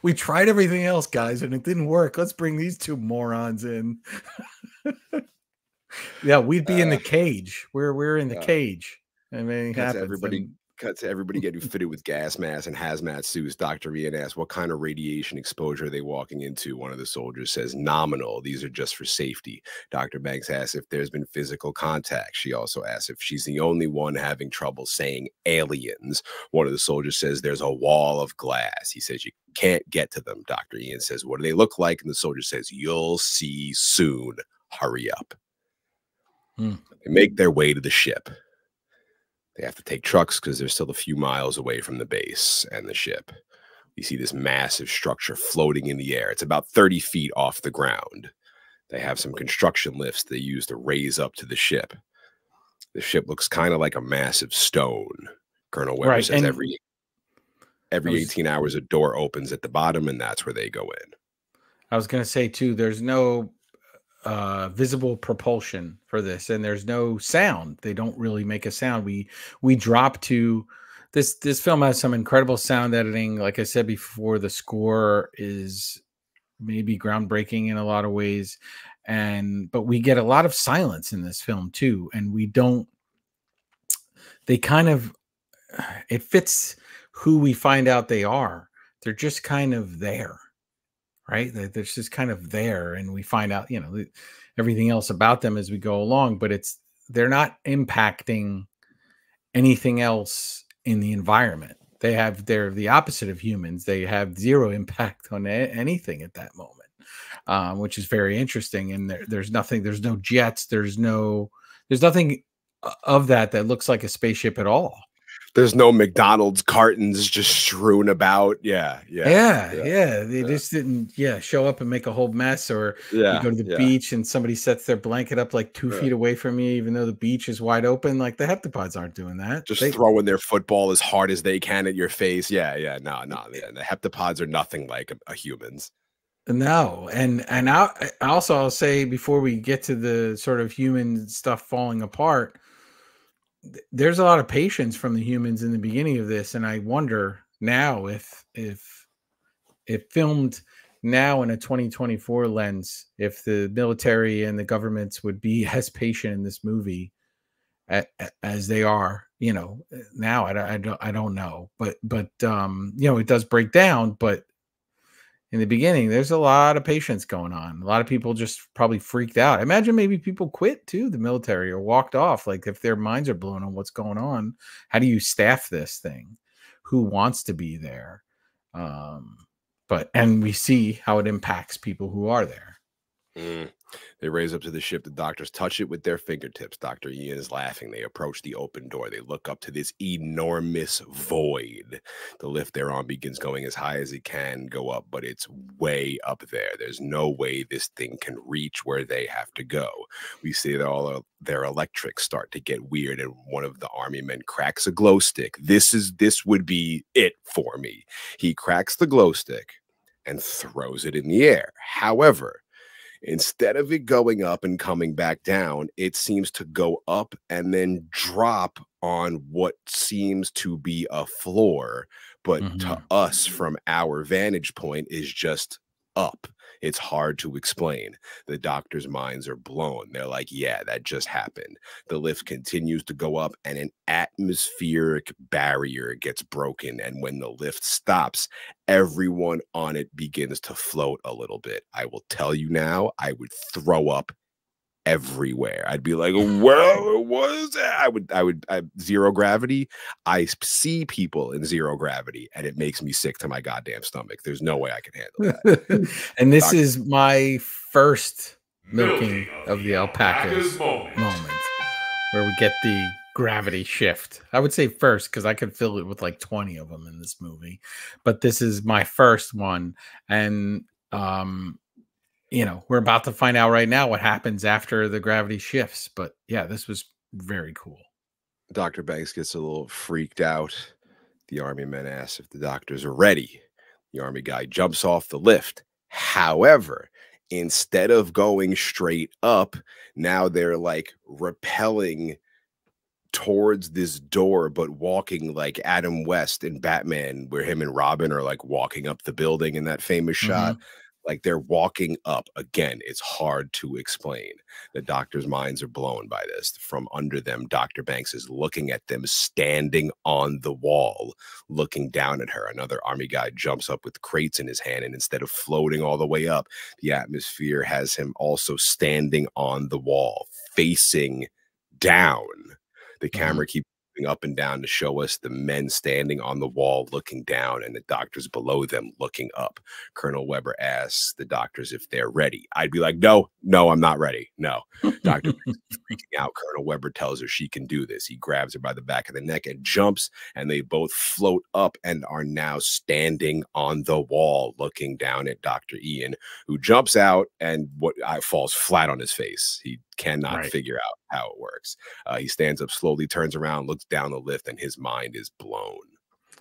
We tried everything else, guys, and it didn't work. Let's bring these two morons in. Yeah, we'd be in the cage. We're in the cage. I mean, it happens. Cuts to everybody getting fitted with gas masks and hazmat suits. Dr. Ian asks, what kind of radiation exposure are they walking into? One of the soldiers says, nominal. These are just for safety. Dr. Banks asks if there's been physical contact. She also asks if she's the only one having trouble saying aliens. One of the soldiers says, there's a wall of glass. He says, you can't get to them. Dr. Ian says, what do they look like? And the soldier says, you'll see soon. Hurry up. They make their way to the ship. They have to take trucks because they're still a few miles away from the base and the ship. You see this massive structure floating in the air. It's about 30 feet off the ground. They have some construction lifts they use to raise up to the ship. The ship looks kind of like a massive stone. Colonel Weber says every 18 hours a door opens at the bottom, and that's where they go in. I was going to say, too, there's no visible propulsion for this, and there's no sound. They don't really make a sound. We drop to this film has some incredible sound editing. Like I said before, the score is maybe groundbreaking in a lot of ways, but we get a lot of silence in this film too, and it fits who we find out they are. They're just kind of there. Right, they're just kind of there, and we find out, everything else about them as we go along. But they're not impacting anything else in the environment. They're the opposite of humans. They have zero impact on anything at that moment, which is very interesting. And there's nothing. There's no jets. There's nothing of that looks like a spaceship at all. There's no McDonald's cartons just strewn about. Yeah. They just didn't, show up and make a whole mess, or you go to the beach and somebody sets their blanket up like 2 feet away from you, even though the beach is wide open. Like the heptapods aren't doing that. Just throwing their football as hard as they can at your face. No. The heptapods are nothing like humans. No, and I'll say before we get to the sort of human stuff falling apart, there's a lot of patience from the humans in the beginning of this, and I wonder now if filmed now in a 2024 lens, if the military and the governments would be as patient in this movie as they are, now I don't know, but it does break down, but in the beginning, there's a lot of patience going on. A lot of people just probably freaked out. I imagine maybe people quit too, the military, or walked off. Like if their minds are blown on what's going on, how do you staff this thing? Who wants to be there? And we see how it impacts people who are there. Mm. They raise up to the ship. The doctors touch it with their fingertips. Dr. Ian is laughing. They approach the open door. They look up to this enormous void. The lift they're on begins going as high as it can go up, but it's way up there. There's no way this thing can reach where they have to go. We see that all of their electrics start to get weird, and one of the army men cracks a glow stick. This would be it for me. He cracks the glow stick and throws it in the air. However, instead of it going up and coming back down, it seems to go up and then drop on what seems to be a floor, but to us from our vantage point is just up. It's hard to explain. The doctors' minds are blown. They're like, yeah, that just happened. The lift continues to go up and an atmospheric barrier gets broken. And when the lift stops, everyone on it begins to float a little bit. I will tell you now, I would throw up everywhere. I'd be like, well, what is that? I zero gravity. I see people in zero gravity and it makes me sick to my goddamn stomach. There's no way I can handle that. And this is my first milking of the alpacas moment where we get the gravity shift. I would say first because I could fill it with like 20 of them in this movie, but this is my first one. And you know, we're about to find out right now what happens after the gravity shifts. But yeah, this was very cool. Dr. Banks gets a little freaked out. The army men ask if the doctors are ready. The army guy jumps off the lift. However, instead of going straight up, now they're like rappelling towards this door, but walking like Adam West in Batman, where him and Robin are like walking up the building in that famous shot. Like they're walking up. Again, it's hard to explain. The doctor's minds are blown by this. From under them, Dr. Banks is looking at them standing on the wall, looking down at her. Another army guy jumps up with crates in his hand, and instead of floating all the way up, the atmosphere has him also standing on the wall, facing down. The camera keeps up and down to show us the men standing on the wall looking down and the doctors below them looking up. Colonel Weber asks the doctors if they're ready. I'd be like, no, I'm not ready. No. Dr. freaking out. Colonel Weber tells her she can do this. He grabs her by the back of the neck and jumps, and they both float up and are now standing on the wall looking down at Dr. Ian, who jumps out and falls flat on his face. He cannot figure out how it works. He stands up slowly, turns around, looks down the lift, and his mind is blown.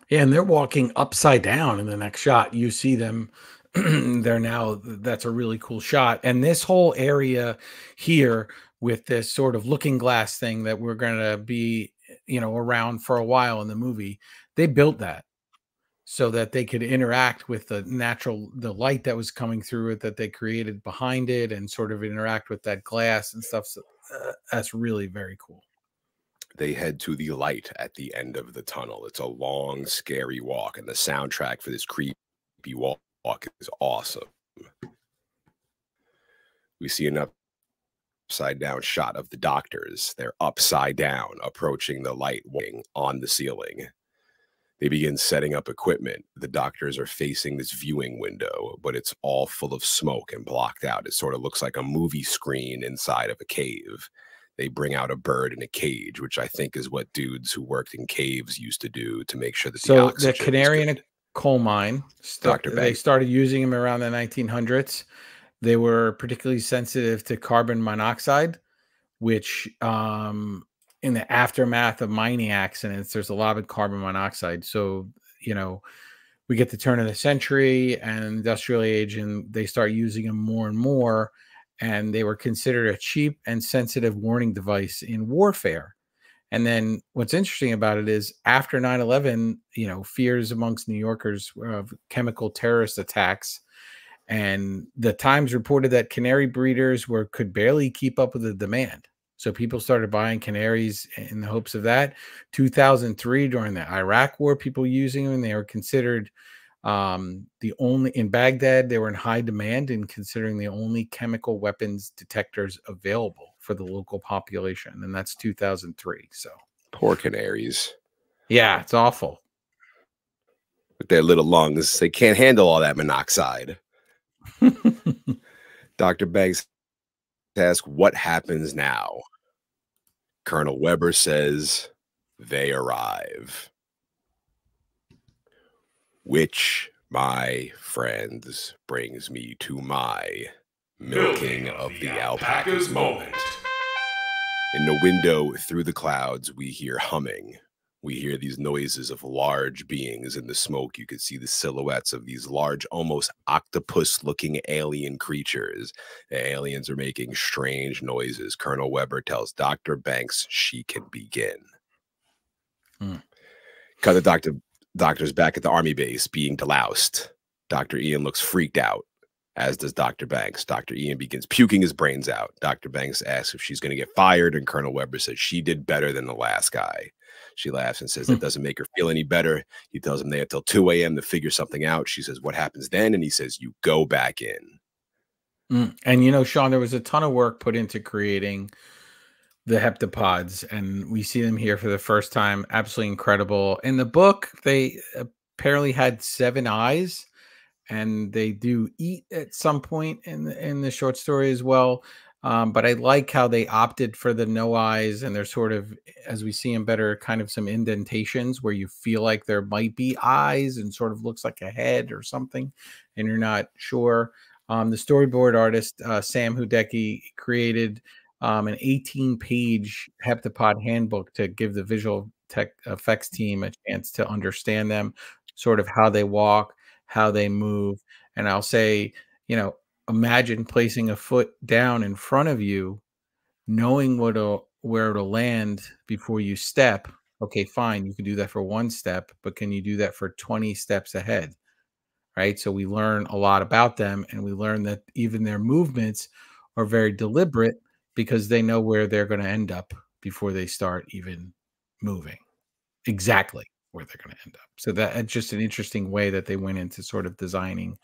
Yeah, and they're walking upside down in the next shot. You see them. They're now, that's a really cool shot. And this whole area here with this sort of looking glass thing that we're going to be, you know, around for a while in the movie, they built that so that they could interact with the light that was coming through it that they created behind it and sort of interact with that glass and stuff. So that's really very cool. They head to the light at the end of the tunnel. It's a long, scary walk, and the soundtrack for this creepy walk is awesome. We see an upside down shot of the doctors. They're upside down, approaching the light wing on the ceiling. They begin setting up equipment. The doctors are facing this viewing window, but it's all full of smoke and blocked out. It sort of looks like a movie screen inside of a cave. They bring out a bird in a cage, which I think is what dudes who worked in caves used to do to make sure that the canary in a coal mine. They started using them around the 1900s. They were particularly sensitive to carbon monoxide, which in the aftermath of mining accidents, there's a lot of carbon monoxide. So, you know, we get the turn of the century and industrial age, and they start using them more and more. And they were considered a cheap and sensitive warning device in warfare. And then what's interesting about it is after 9/11, you know, fears amongst New Yorkers of chemical terrorist attacks. And the Times reported that canary breeders could barely keep up with the demand. So people started buying canaries in the hopes of that. 2003, during the Iraq War, people using them, they were considered in Baghdad, they were in high demand and considering the only chemical weapons detectors available for the local population. And that's 2003. So poor canaries. Yeah, it's awful. With their little lungs, they can't handle all that monoxide. Dr. Banks asks, what happens now? Colonel Weber says, they arrive. Which, my friends, brings me to my milking of the alpacas moment. In the window through the clouds, we hear humming. We hear these noises of large beings in the smoke. You could see the silhouettes of these large, almost octopus-looking alien creatures. The aliens are making strange noises. Colonel Weber tells Dr. Banks she can begin. Cut the doctor's back at the army base being deloused. Dr. Ian looks freaked out, as does Dr. Banks. Dr. Ian begins puking his brains out. Dr. Banks asks if she's going to get fired, and Colonel Weber says she did better than the last guy. She laughs and says that doesn't make her feel any better. He tells him they have till 2 a.m. to figure something out. She says, what happens then? And he says, you go back in. And, you know, Shawn, there was a ton of work put into creating the heptapods, and we see them here for the first time. Absolutely incredible. In the book, they apparently had 7 eyes, and they do eat at some point in the short story as well. But I like how they opted for the no eyes, and they're sort of, as we see them better, kind of some indentations where you feel like there might be eyes and sort of looks like a head or something, and you're not sure. The storyboard artist, Sam Hudecki, created an 18-page heptapod handbook to give the visual effects team a chance to understand them, sort of how they walk, how they move. And I'll say, you know, imagine placing a foot down in front of you, knowing where it'll land before you step. Okay, fine, you can do that for 1 step, but can you do that for 20 steps ahead? Right? So we learn a lot about them, and we learn that even their movements are very deliberate because they know where they're going to end up before they start even moving. Exactly where they're going to end up. So that's just an interesting way that they went into sort of designing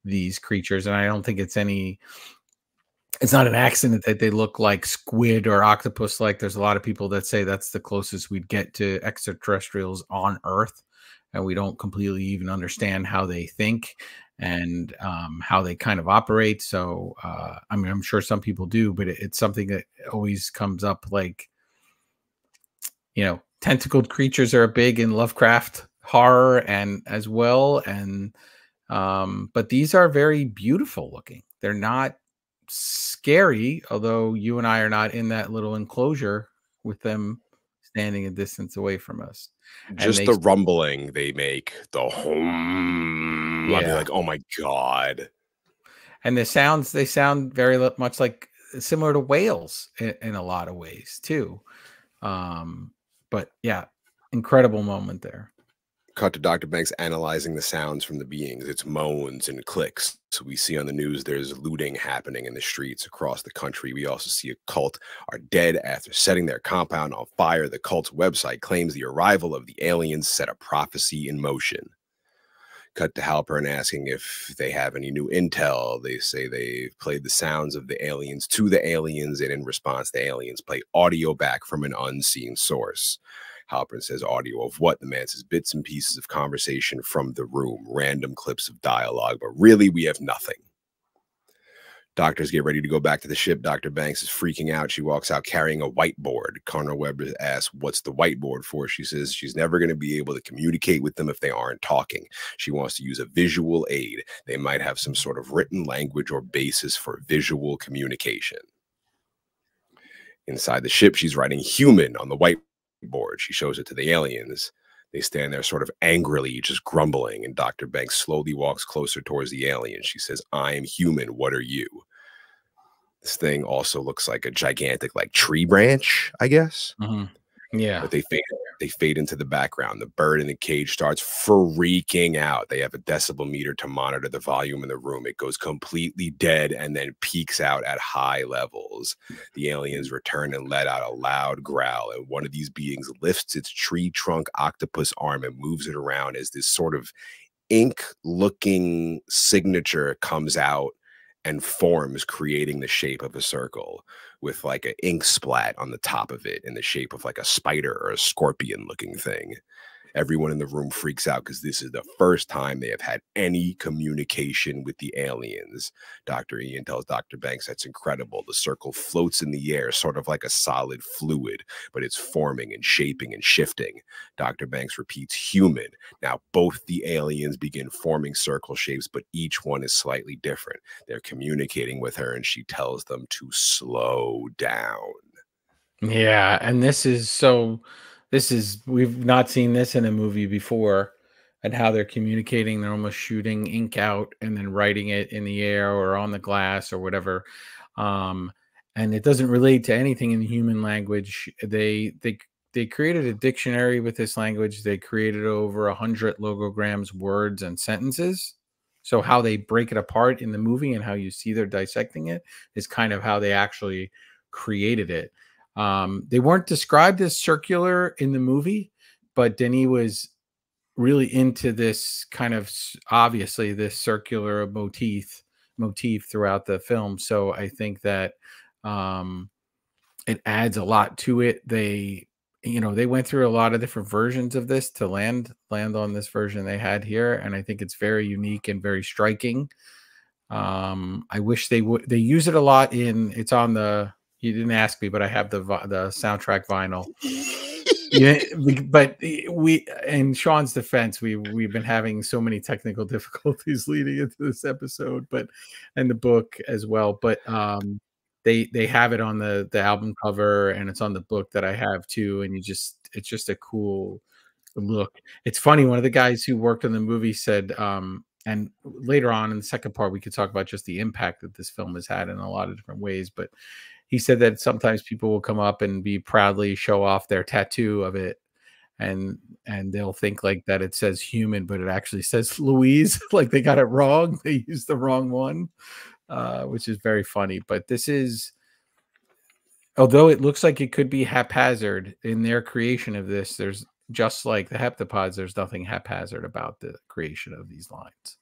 these creatures. And I don't think it's not an accident that they look like squid or octopus. Like, there's a lot of people that say that's the closest we'd get to extraterrestrials on Earth, and we don't completely even understand how they think and how they kind of operate. So I mean, I'm sure some people do, but it's something that always comes up. Like, you know, tentacled creatures are big in Lovecraft horror and as well. And but these are very beautiful looking. They're not scary, although you and I are not in that little enclosure with them standing a distance away from us. Just the rumbling they make, the home. Yeah. I'd be like, oh my God. And they sound very much like similar to whales in a lot of ways too. But yeah, incredible moment there. Cut to Dr. Banks analyzing the sounds from the beings. It's moans and clicks. So we see on the news there's looting happening in the streets across the country. We also see a cult are dead after setting their compound on fire. The cult's website claims the arrival of the aliens set a prophecy in motion. Cut to Halpern asking if they have any new intel. They say they played the sounds of the aliens to the aliens, and in response, the aliens play audio back from an unseen source. Halpern says, audio of what? The man says, bits and pieces of conversation from the room, random clips of dialogue, but really we have nothing. Doctors get ready to go back to the ship. Dr. Banks is freaking out. She walks out carrying a whiteboard. Colonel Weber asks, what's the whiteboard for? She says she's never going to be able to communicate with them if they aren't talking. She wants to use a visual aid. They might have some sort of written language or basis for visual communication. Inside the ship, she's writing human on the whiteboard. She shows it to the aliens. They stand there sort of angrily, just grumbling, and Dr. Banks slowly walks closer towards the alien. She says, I am human. What are you? This thing also looks like a gigantic, like, tree branch, I guess. Yeah. But they fade into the background. The bird in the cage starts freaking out. They have a decibel meter to monitor the volume in the room. It goes completely dead and then peaks out at high levels. The aliens return and let out a loud growl, and one of these beings lifts its tree trunk octopus arm and moves it around as this sort of ink-looking signature comes out and forms, creating the shape of a circle with like an ink splat on the top of it in the shape of like a spider or a scorpion looking thing. Everyone in the room freaks out because this is the first time they have had any communication with the aliens. Dr. Ian tells Dr. Banks that's incredible. The circle floats in the air, sort of like a solid fluid, but it's forming and shaping and shifting. Dr. Banks repeats human. Now, both the aliens begin forming circle shapes, but each one is slightly different. They're communicating with her, and she tells them to slow down. Yeah, and we've not seen this in a movie before, and how they're communicating. They're almost shooting ink out and then writing it in the air or on the glass or whatever. And it doesn't relate to anything in the human language. They created a dictionary with this language. They created over 100 logograms, words, and sentences. So how they break it apart in the movie and how you see they're dissecting it is kind of how they actually created it. They weren't described as circular in the movie, but Denis was really into this kind of, obviously, this circular motif throughout the film. So I think that it adds a lot to it. They went through a lot of different versions of this to land on this version they had here, and I think it's very unique and very striking. I wish they use it a lot it's on the, you didn't ask me, but I have the soundtrack vinyl. Yeah, but in Shawn's defense, we've been having so many technical difficulties leading into this episode, and the book as well. But they have it on the album cover, and it's on the book that I have too. And it's just a cool look. It's funny. One of the guys who worked on the movie said, and later on in the second part, we could talk about just the impact that this film has had in a lot of different ways. But he said that sometimes people will come up and proudly show off their tattoo of it, and they'll think like that it says human, but it actually says Louise. Like they got it wrong. They used the wrong one, which is very funny. But this is, although it looks like it could be haphazard in their creation of this, there's, just like the heptapods, there's nothing haphazard about the creation of these lines.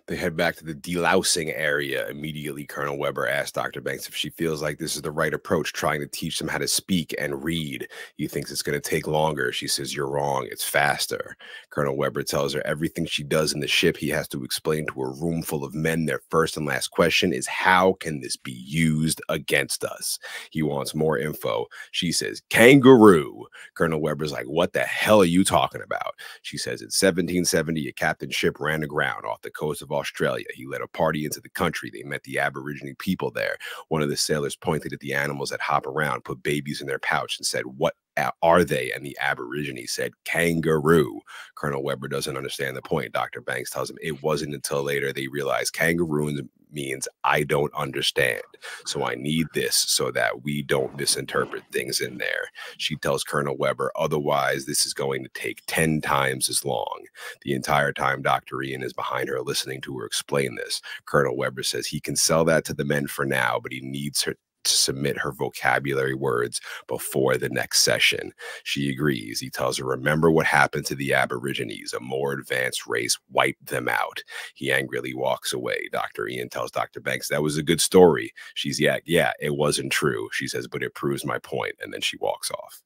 They head back to the delousing area. Immediately, Colonel Weber asks Dr. Banks if she feels like this is the right approach, trying to teach them how to speak and read. He thinks it's going to take longer. She says, "You're wrong. It's faster." Colonel Weber tells her everything she does in the ship, he has to explain to a room full of men. Their first and last question is, how can this be used against us? He wants more info. She says, "Kangaroo." Colonel Weber's like, "What the hell are you talking about?" She says, "In 1770, a captain's ship ran aground off the coast of Australia. He led a party into the country. They met the Aborigine people there. One of the sailors pointed at the animals that hop around, put babies in their pouch, and said, 'What are they?' And the Aborigine said, 'Kangaroo.'" Colonel Weber doesn't understand the point. Dr. Banks tells him it wasn't until later they realized kangaroo means "I don't understand. So I need this so that we don't misinterpret things in there." She tells Colonel Weber, otherwise this is going to take 10 times as long. The entire time Dr. Ian is behind her listening to her explain this. Colonel Weber says he can sell that to the men for now, but he needs her to submit her vocabulary words before the next session. She agrees. He tells her, remember what happened to the Aborigines. A more advanced race wiped them out. He angrily walks away. Dr. Ian tells Dr. Banks, that was a good story. She's, yeah, it wasn't true. She says, but it proves my point. And then she walks off.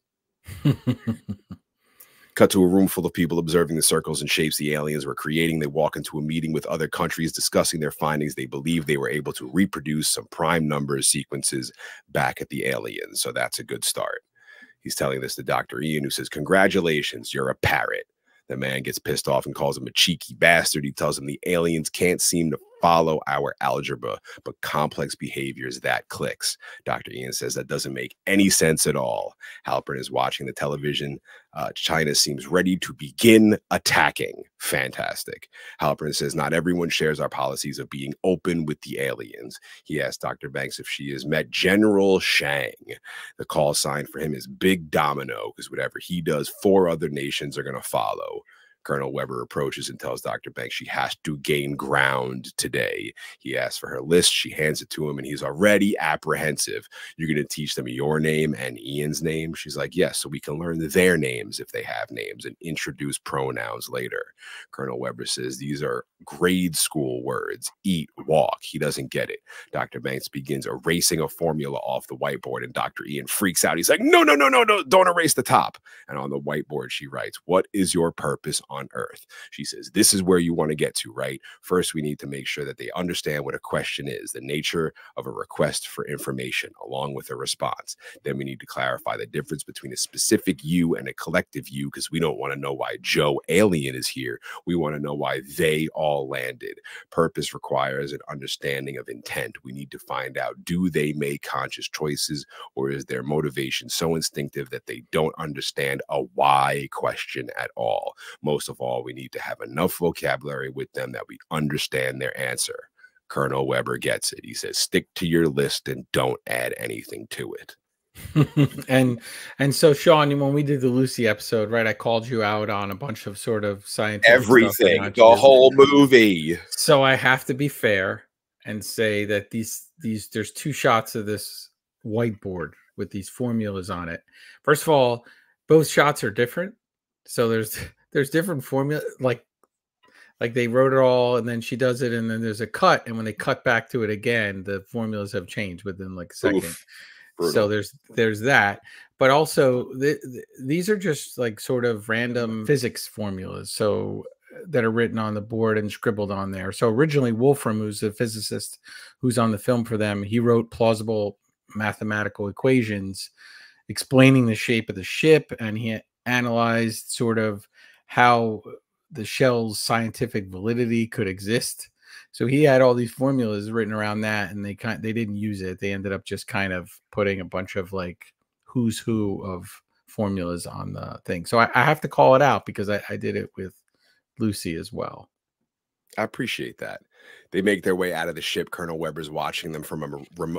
Cut to a room full of people observing the circles and shapes the aliens were creating. They walk into a meeting with other countries discussing their findings. They believe they were able to reproduce some prime numbers sequences back at the aliens. So that's a good start. He's telling this to Dr. Ian, who says, congratulations, you're a parrot. The man gets pissed off and calls him a cheeky bastard. He tells him the aliens can't seem to follow our algebra, but complex behaviors, that clicks. Dr. Ian says that doesn't make any sense at all. Halpern is watching the television. China seems ready to begin attacking. Fantastic. Halpern says not everyone shares our policies of being open with the aliens. He asks Dr. Banks if she has met General Shang. The call sign for him is Big Domino, because whatever he does, 4 other nations are going to follow. Colonel Weber approaches and tells Dr. Banks she has to gain ground today. He asks for her list. She hands it to him, and he's already apprehensive. You're going to teach them your name and Ian's name? She's like, yes, so we can learn their names if they have names and introduce pronouns later. Colonel Weber says these are grade school words. Eat, walk. He doesn't get it. Dr. Banks begins erasing a formula off the whiteboard, and Dr. Ian freaks out. He's like, no, don't erase the top. And on the whiteboard, she writes, what is your purpose on Earth? She says, this is where you want to get to, right? First, we need to make sure that they understand what a question is, the nature of a request for information, along with a response. Then we need to clarify the difference between a specific you and a collective you, because we don't want to know why Joe Alien is here. We want to know why they all landed. Purpose requires an understanding of intent. We need to find out, do they make conscious choices, or is their motivation so instinctive that they don't understand a why question at all? Most of all, we need to have enough vocabulary with them that we understand their answer. Colonel Weber gets it. He says, stick to your list and don't add anything to it. and so, Shawn, when we did the Lucy episode, right, I called you out on a bunch of sort of scientific everything, stuff the whole movie. So I have to be fair and say that there's two shots of this whiteboard with these formulas on it. First of all, both shots are different. So there's different formula, like they wrote it all, and then she does it, and then there's a cut, and when they cut back to it again, the formulas have changed within like a second. Oof. So there's that, but also these are just like sort of random physics formulas, so that are written on the board and scribbled on there. So originally Wolfram, who's a physicist who's on the film for them, he wrote plausible mathematical equations explaining the shape of the ship, and he analyzed sort of how the shell's scientific validity could exist. So he had all these formulas written around that, and they didn't use it. They ended up just kind of putting a bunch of like who's who of formulas on the thing. So I have to call it out because I did it with Lucy as well. I appreciate that. They make their way out of the ship. Colonel Weber's watching them from a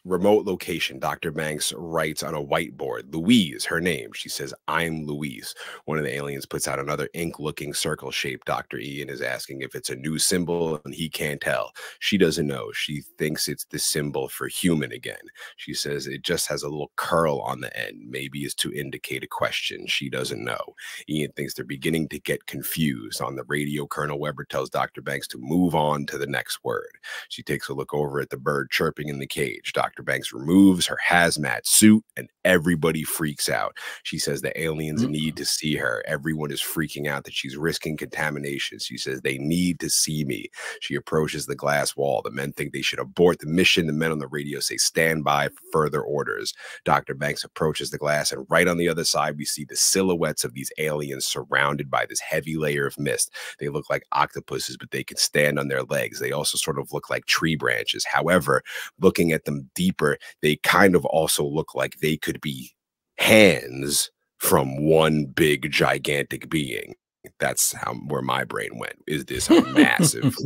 remote location. Dr. Banks writes on a whiteboard, Louise, her name. She says, I'm Louise. One of the aliens puts out another ink-looking circle shape. Dr. Ian is asking if it's a new symbol, and he can't tell. She doesn't know. She thinks it's the symbol for human again. She says it just has a little curl on the end. Maybe it's to indicate a question. She doesn't know. Ian thinks they're beginning to get confused. On the radio, Colonel Weber tells Dr. Banks to move on to the next word. She takes a look over at the bird chirping in the cage. Dr. Banks removes her hazmat suit, and everybody freaks out. She says the aliens need to see her. Everyone is freaking out that she's risking contamination. She says they need to see me. She approaches the glass wall. The men think they should abort the mission. The men on the radio say stand by for further orders. Dr. Banks approaches the glass, and right on the other side, we see the silhouettes of these aliens surrounded by this heavy layer of mist. They look like octopuses, but they can stand on their legs. They also sort of look like tree branches. However, looking at them deeper, they kind of also look like they could be hands from one big gigantic being. That's where my brain went. Is this massive?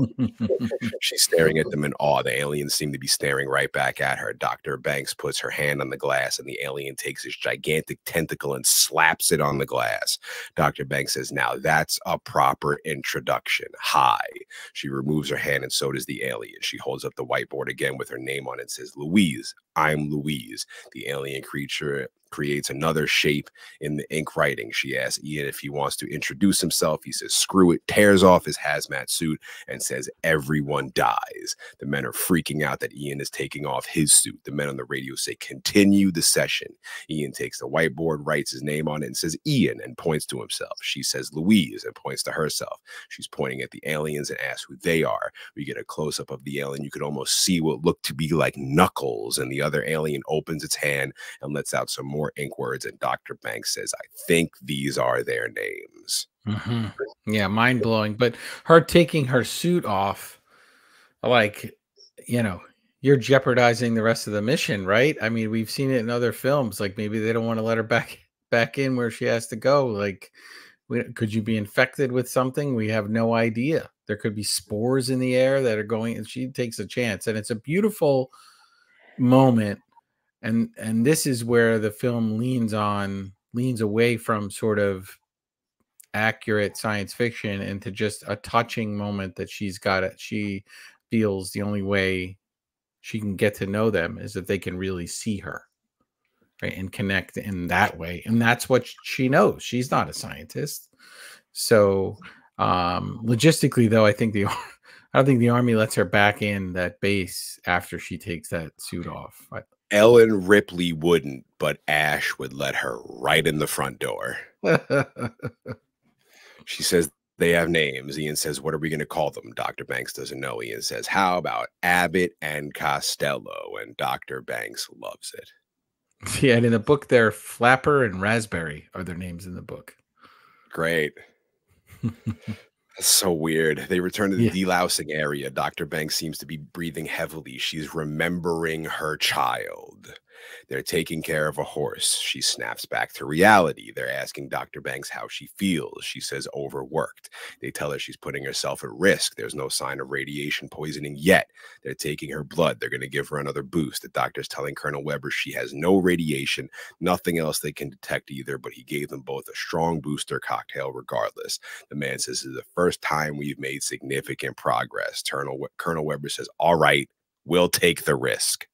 She's staring at them in awe. The aliens seem to be staring right back at her. Dr. Banks puts her hand on the glass, and the alien takes his gigantic tentacle and slaps it on the glass. Dr. Banks says, now that's a proper introduction. Hi. She removes her hand, and so does the alien. She holds up the whiteboard again with her name on it and says, Louise. I'm Louise. The alien creature creates another shape in the ink writing. She asks Ian if he wants to introduce himself. He says, screw it, tears off his hazmat suit and says, everyone dies. The men are freaking out that Ian is taking off his suit. The men on the radio say, continue the session. Ian takes the whiteboard, writes his name on it and says, Ian, and points to himself. She says, Louise, and points to herself. She's pointing at the aliens and asks who they are. We get a close-up of the alien. You could almost see what looked to be like knuckles, and the other alien opens its hand and lets out some more ink words, and Dr. Banks says, I think these are their names. Yeah, mind-blowing. But her taking her suit off, like, you know, you're jeopardizing the rest of the mission, right? I mean, we've seen it in other films. Like, maybe they don't want to let her back in where she has to go. Like, could you be infected with something? We have no idea. There could be spores in the air that are going, and she takes a chance. And it's a beautiful moment. And this is where the film leans away from sort of accurate science fiction into just a touching moment that she's got it. She feels the only way she can get to know them is that they can really see her, right, and connect in that way. And that's what she knows. She's not a scientist. So logistically, though, I don't think the Army lets her back in that base after she takes that suit off. Ellen Ripley wouldn't, but Ash would let her right in the front door. She says they have names. Ian says, what are we going to call them? Dr. Banks doesn't know. Ian says, how about Abbott and Costello? And Dr. Banks loves it. Yeah, and in the book, they're Flapper and Raspberry are their names in the book. Great. That's so weird. They return to the delousing area. Dr. Banks seems to be breathing heavily. She's remembering her child. They're taking care of a horse. She snaps back to reality. They're asking Dr. Banks how she feels. She says overworked. They tell her she's putting herself at risk. There's no sign of radiation poisoning yet. They're taking her blood. They're going to give her another boost. The doctor's telling Colonel Weber she has no radiation, nothing else they can detect either, but he gave them both a strong booster cocktail regardless. The man says, this is the first time we've made significant progress. Colonel Weber says, all right, we'll take the risk.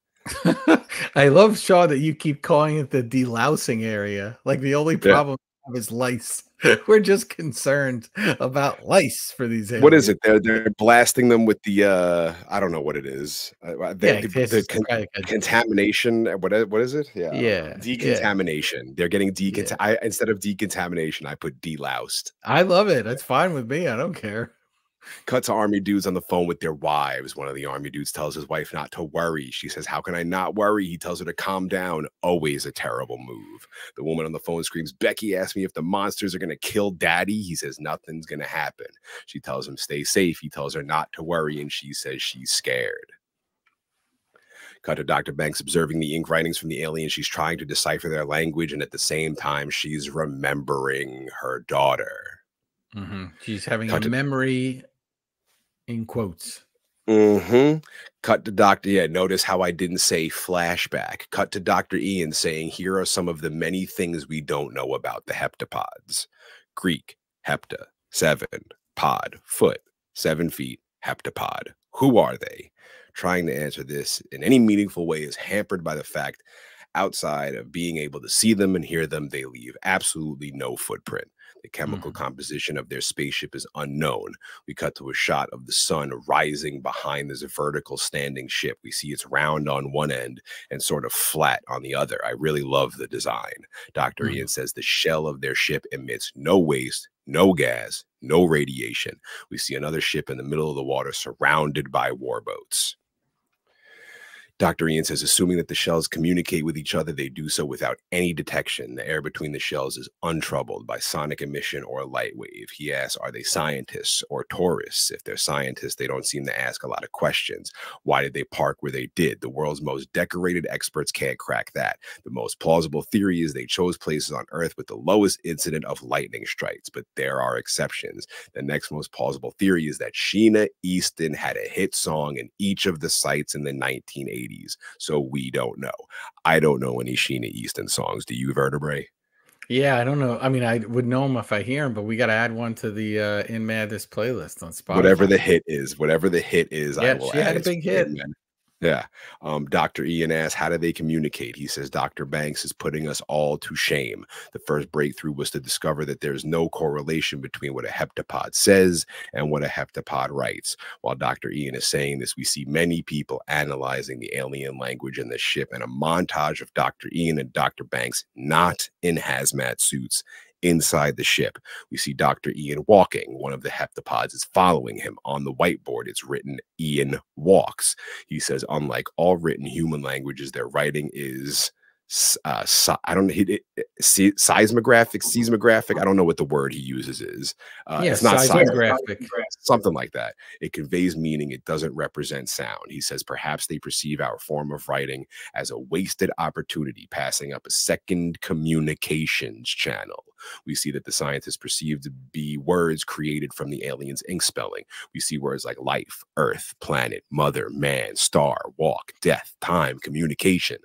I love, Shawn, that you keep calling it the delousing area. Like the only problem is lice. We're just concerned about lice for these aliens. What is it? They're blasting them with the I don't know what it is. Contamination. What is it? Yeah. Decontamination. They're getting instead of decontamination, I put deloused. I love it. That's fine with me. I don't care. Cut to Army dudes on the phone with their wives. One of the Army dudes tells his wife not to worry. She says, how can I not worry? He tells her to calm down. Always a terrible move. The woman on the phone screams, Becky asked me if the monsters are going to kill Daddy. He says, nothing's going to happen. She tells him, stay safe. He tells her not to worry, and she says she's scared. Cut to Dr. Banks observing the ink writings from the alien. She's trying to decipher their language, and at the same time, she's remembering her daughter. She's having a memory in quotes. Cut to Dr. Notice how I didn't say flashback. Cut to Dr. Ian saying, here are some of the many things we don't know about the heptapods. Greek, hepta, 7, pod, foot, 7 feet, heptapod. Who are they? Trying to answer this in any meaningful way is hampered by the fact outside of being able to see them and hear them, they leave absolutely no footprint. The chemical composition of their spaceship is unknown. We cut to a shot of the sun rising behind this vertical standing ship. We see it's round on one end and sort of flat on the other. I really love the design. Dr. Ian says the shell of their ship emits no waste, no gas, no radiation. We see another ship in the middle of the water surrounded by warboats. Dr. Ian says, assuming that the shells communicate with each other, they do so without any detection. The air between the shells is untroubled by sonic emission or light wave. He asks, are they scientists or tourists? If they're scientists, they don't seem to ask a lot of questions. Why did they park where they did? The world's most decorated experts can't crack that. The most plausible theory is they chose places on Earth with the lowest incident of lightning strikes, but there are exceptions. The next most plausible theory is that Sheena Easton had a hit song in each of the sites in the 1980s. So we don't know. I don't know any Sheena Easton songs. Do you, Vertebrae? Yeah, I don't know. I mean, I would know them if I hear them, but we got to add one to the In Madness playlist on Spotify. Whatever the hit is, yeah, I will she had a big hit. Yeah. Dr. Ian asks, how do they communicate? He says, Dr. Banks is putting us all to shame. The first breakthrough was to discover that there's no correlation between what a heptapod says and what a heptapod writes. While Dr. Ian is saying this, we see many people analyzing the alien language in the ship and a montage of Dr. Ian and Dr. Banks not in hazmat suits inside the ship. We see Dr. Ian walking. One of the heptapods is following him. On the whiteboard, it's written, Ian walks. He says, unlike all written human languages, their writing is seismographic. I don't know what the word he uses is. It's not seismographic, something like that. It conveys meaning. It doesn't represent sound. He says perhaps they perceive our form of writing as a wasted opportunity, passing up a second communications channel. We see that the scientists perceive to be words created from the aliens' ink spelling. We see words like life, earth, planet, mother, man, star, walk, death, time, communication.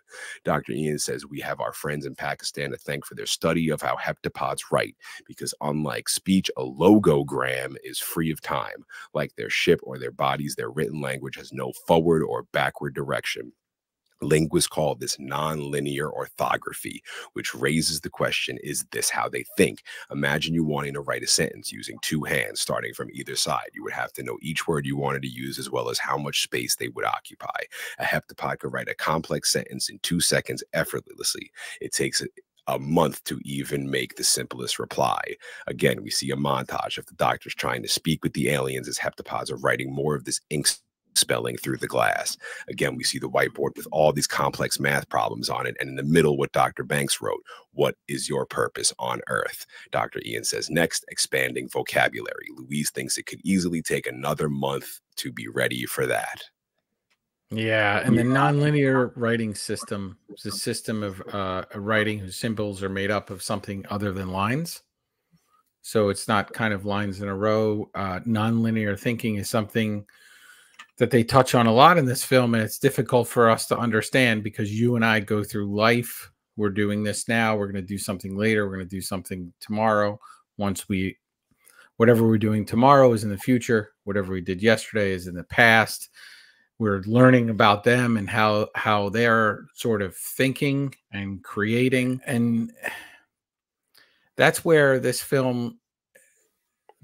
Dr. Ian says we have our friends in Pakistan to thank for their study of how heptapods write, because unlike speech, a logogram is free of time. Like their ship or their bodies, their written language has no forward or backward direction. Linguists call this nonlinear orthography, which raises the question, is this how they think? Imagine you wanting to write a sentence using two hands starting from either side. You would have to know each word you wanted to use as well as how much space they would occupy. A heptapod could write a complex sentence in 2 seconds effortlessly. It takes a month to even make the simplest reply. Again, we see a montage of the doctors trying to speak with the aliens as heptapods are writing more of this ink spelling through the glass. Again, we see the whiteboard with all these complex math problems on it, and in the middle, what Dr. Banks wrote: what is your purpose on Earth? Dr. Ian says, next, expanding vocabulary. Louise thinks it could easily take another month to be ready for that. Yeah, and the nonlinear writing system is a system of a writing whose symbols are made up of something other than lines. So it's not kind of lines in a row. Nonlinear thinking is something that they touch on a lot in this film, and it's difficult for us to understand because you and I go through life. We're doing this now. We're going to do something later. We're going to do something tomorrow. Whatever we're doing tomorrow is in the future. Whatever we did yesterday is in the past. We're learning about them and how they're sort of thinking and creating. And that's where this film,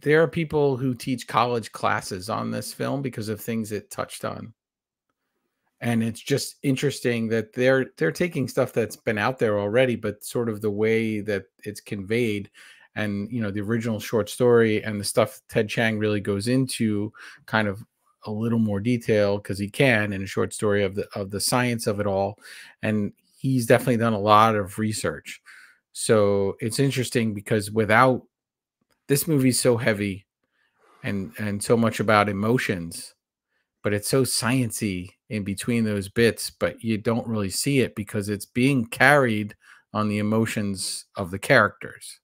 there are people who teach college classes on this film because of things it touched on. And it's just interesting that they're taking stuff that's been out there already, but sort of the way that it's conveyed. And, you know, the original short story and the stuff Ted Chiang really goes into kind of a little more detail because he can in a short story of the science of it all. And he's definitely done a lot of research. So it's interesting because without this movie's so heavy and so much about emotions, but it's so sciencey in between those bits, but you don't really see it because it's being carried on the emotions of the characters.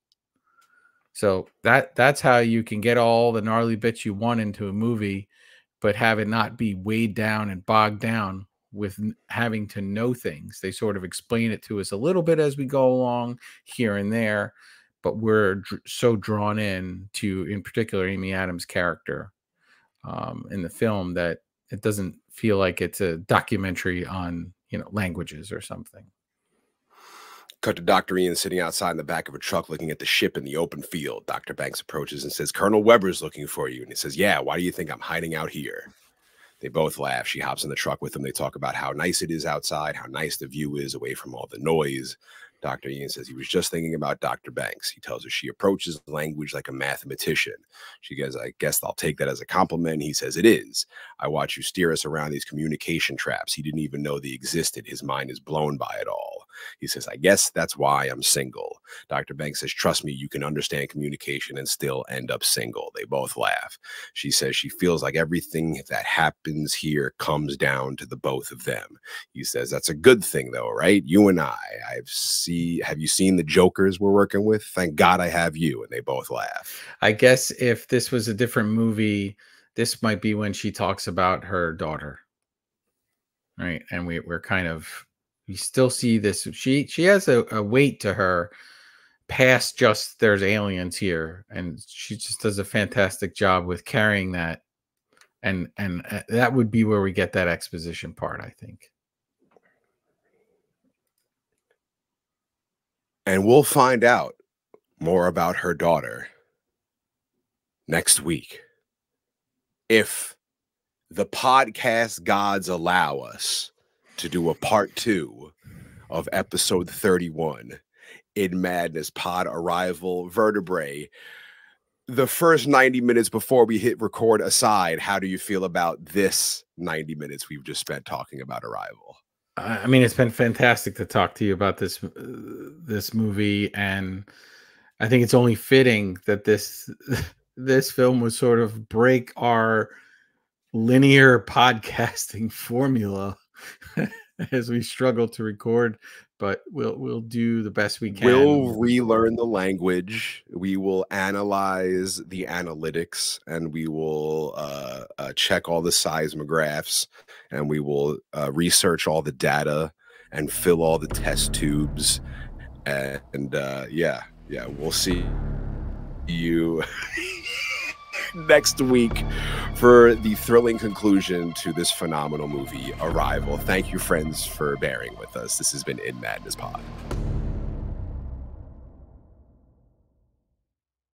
So that's how you can get all the gnarly bits you want into a movie, but have it not be weighed down and bogged down with having to know things. They sort of explain it to us a little bit as we go along here and there, but we're so drawn in to, in particular, Amy Adams' character in the film that it doesn't feel like it's a documentary on, you know, languages or something. Cut to Dr. Ian sitting outside in the back of a truck looking at the ship in the open field. Dr. Banks approaches and says, Colonel Weber's looking for you. And he says, yeah, why do you think I'm hiding out here? They both laugh. She hops in the truck with him. They talk about how nice it is outside, how nice the view is away from all the noise. Dr. Ian says he was just thinking about Dr. Banks. He tells her she approaches language like a mathematician. She goes, I guess I'll take that as a compliment. He says, it is. I watch you steer us around these communication traps. He didn't even know they existed. His mind is blown by it all. He says, I guess that's why I'm single. Dr. Banks says, trust me, you can understand communication and still end up single. They both laugh. She says she feels like everything that happens here comes down to the both of them. He says, that's a good thing though, right? You and I, have you seen the jokers we're working with? Thank God I have you. And they both laugh. I guess if this was a different movie, this might be when she talks about her daughter. Right. And we're kind of, we still see this. She has a weight to her past just there's aliens here. And she just does a fantastic job with carrying that. And that would be where we get that exposition part, I think. And we'll find out more about her daughter next week, if the podcast gods allow us to do a part 2 of episode 31 in Madness Pod Arrival Vertebrae. The first 90 minutes before we hit record aside, how do you feel about this 90 minutes we've just spent talking about Arrival? I mean, it's been fantastic to talk to you about this movie, and I think it's only fitting that this film would sort of break our linear podcasting formula as we struggle to record but we'll do the best we can. We'll relearn the language. We will analyze the analytics, and we will check all the seismographs, and we will research all the data and fill all the test tubes. And yeah, we'll see you next week for the thrilling conclusion to this phenomenal movie, Arrival. Thank you, friends, for bearing with us. This has been In Madness Pod.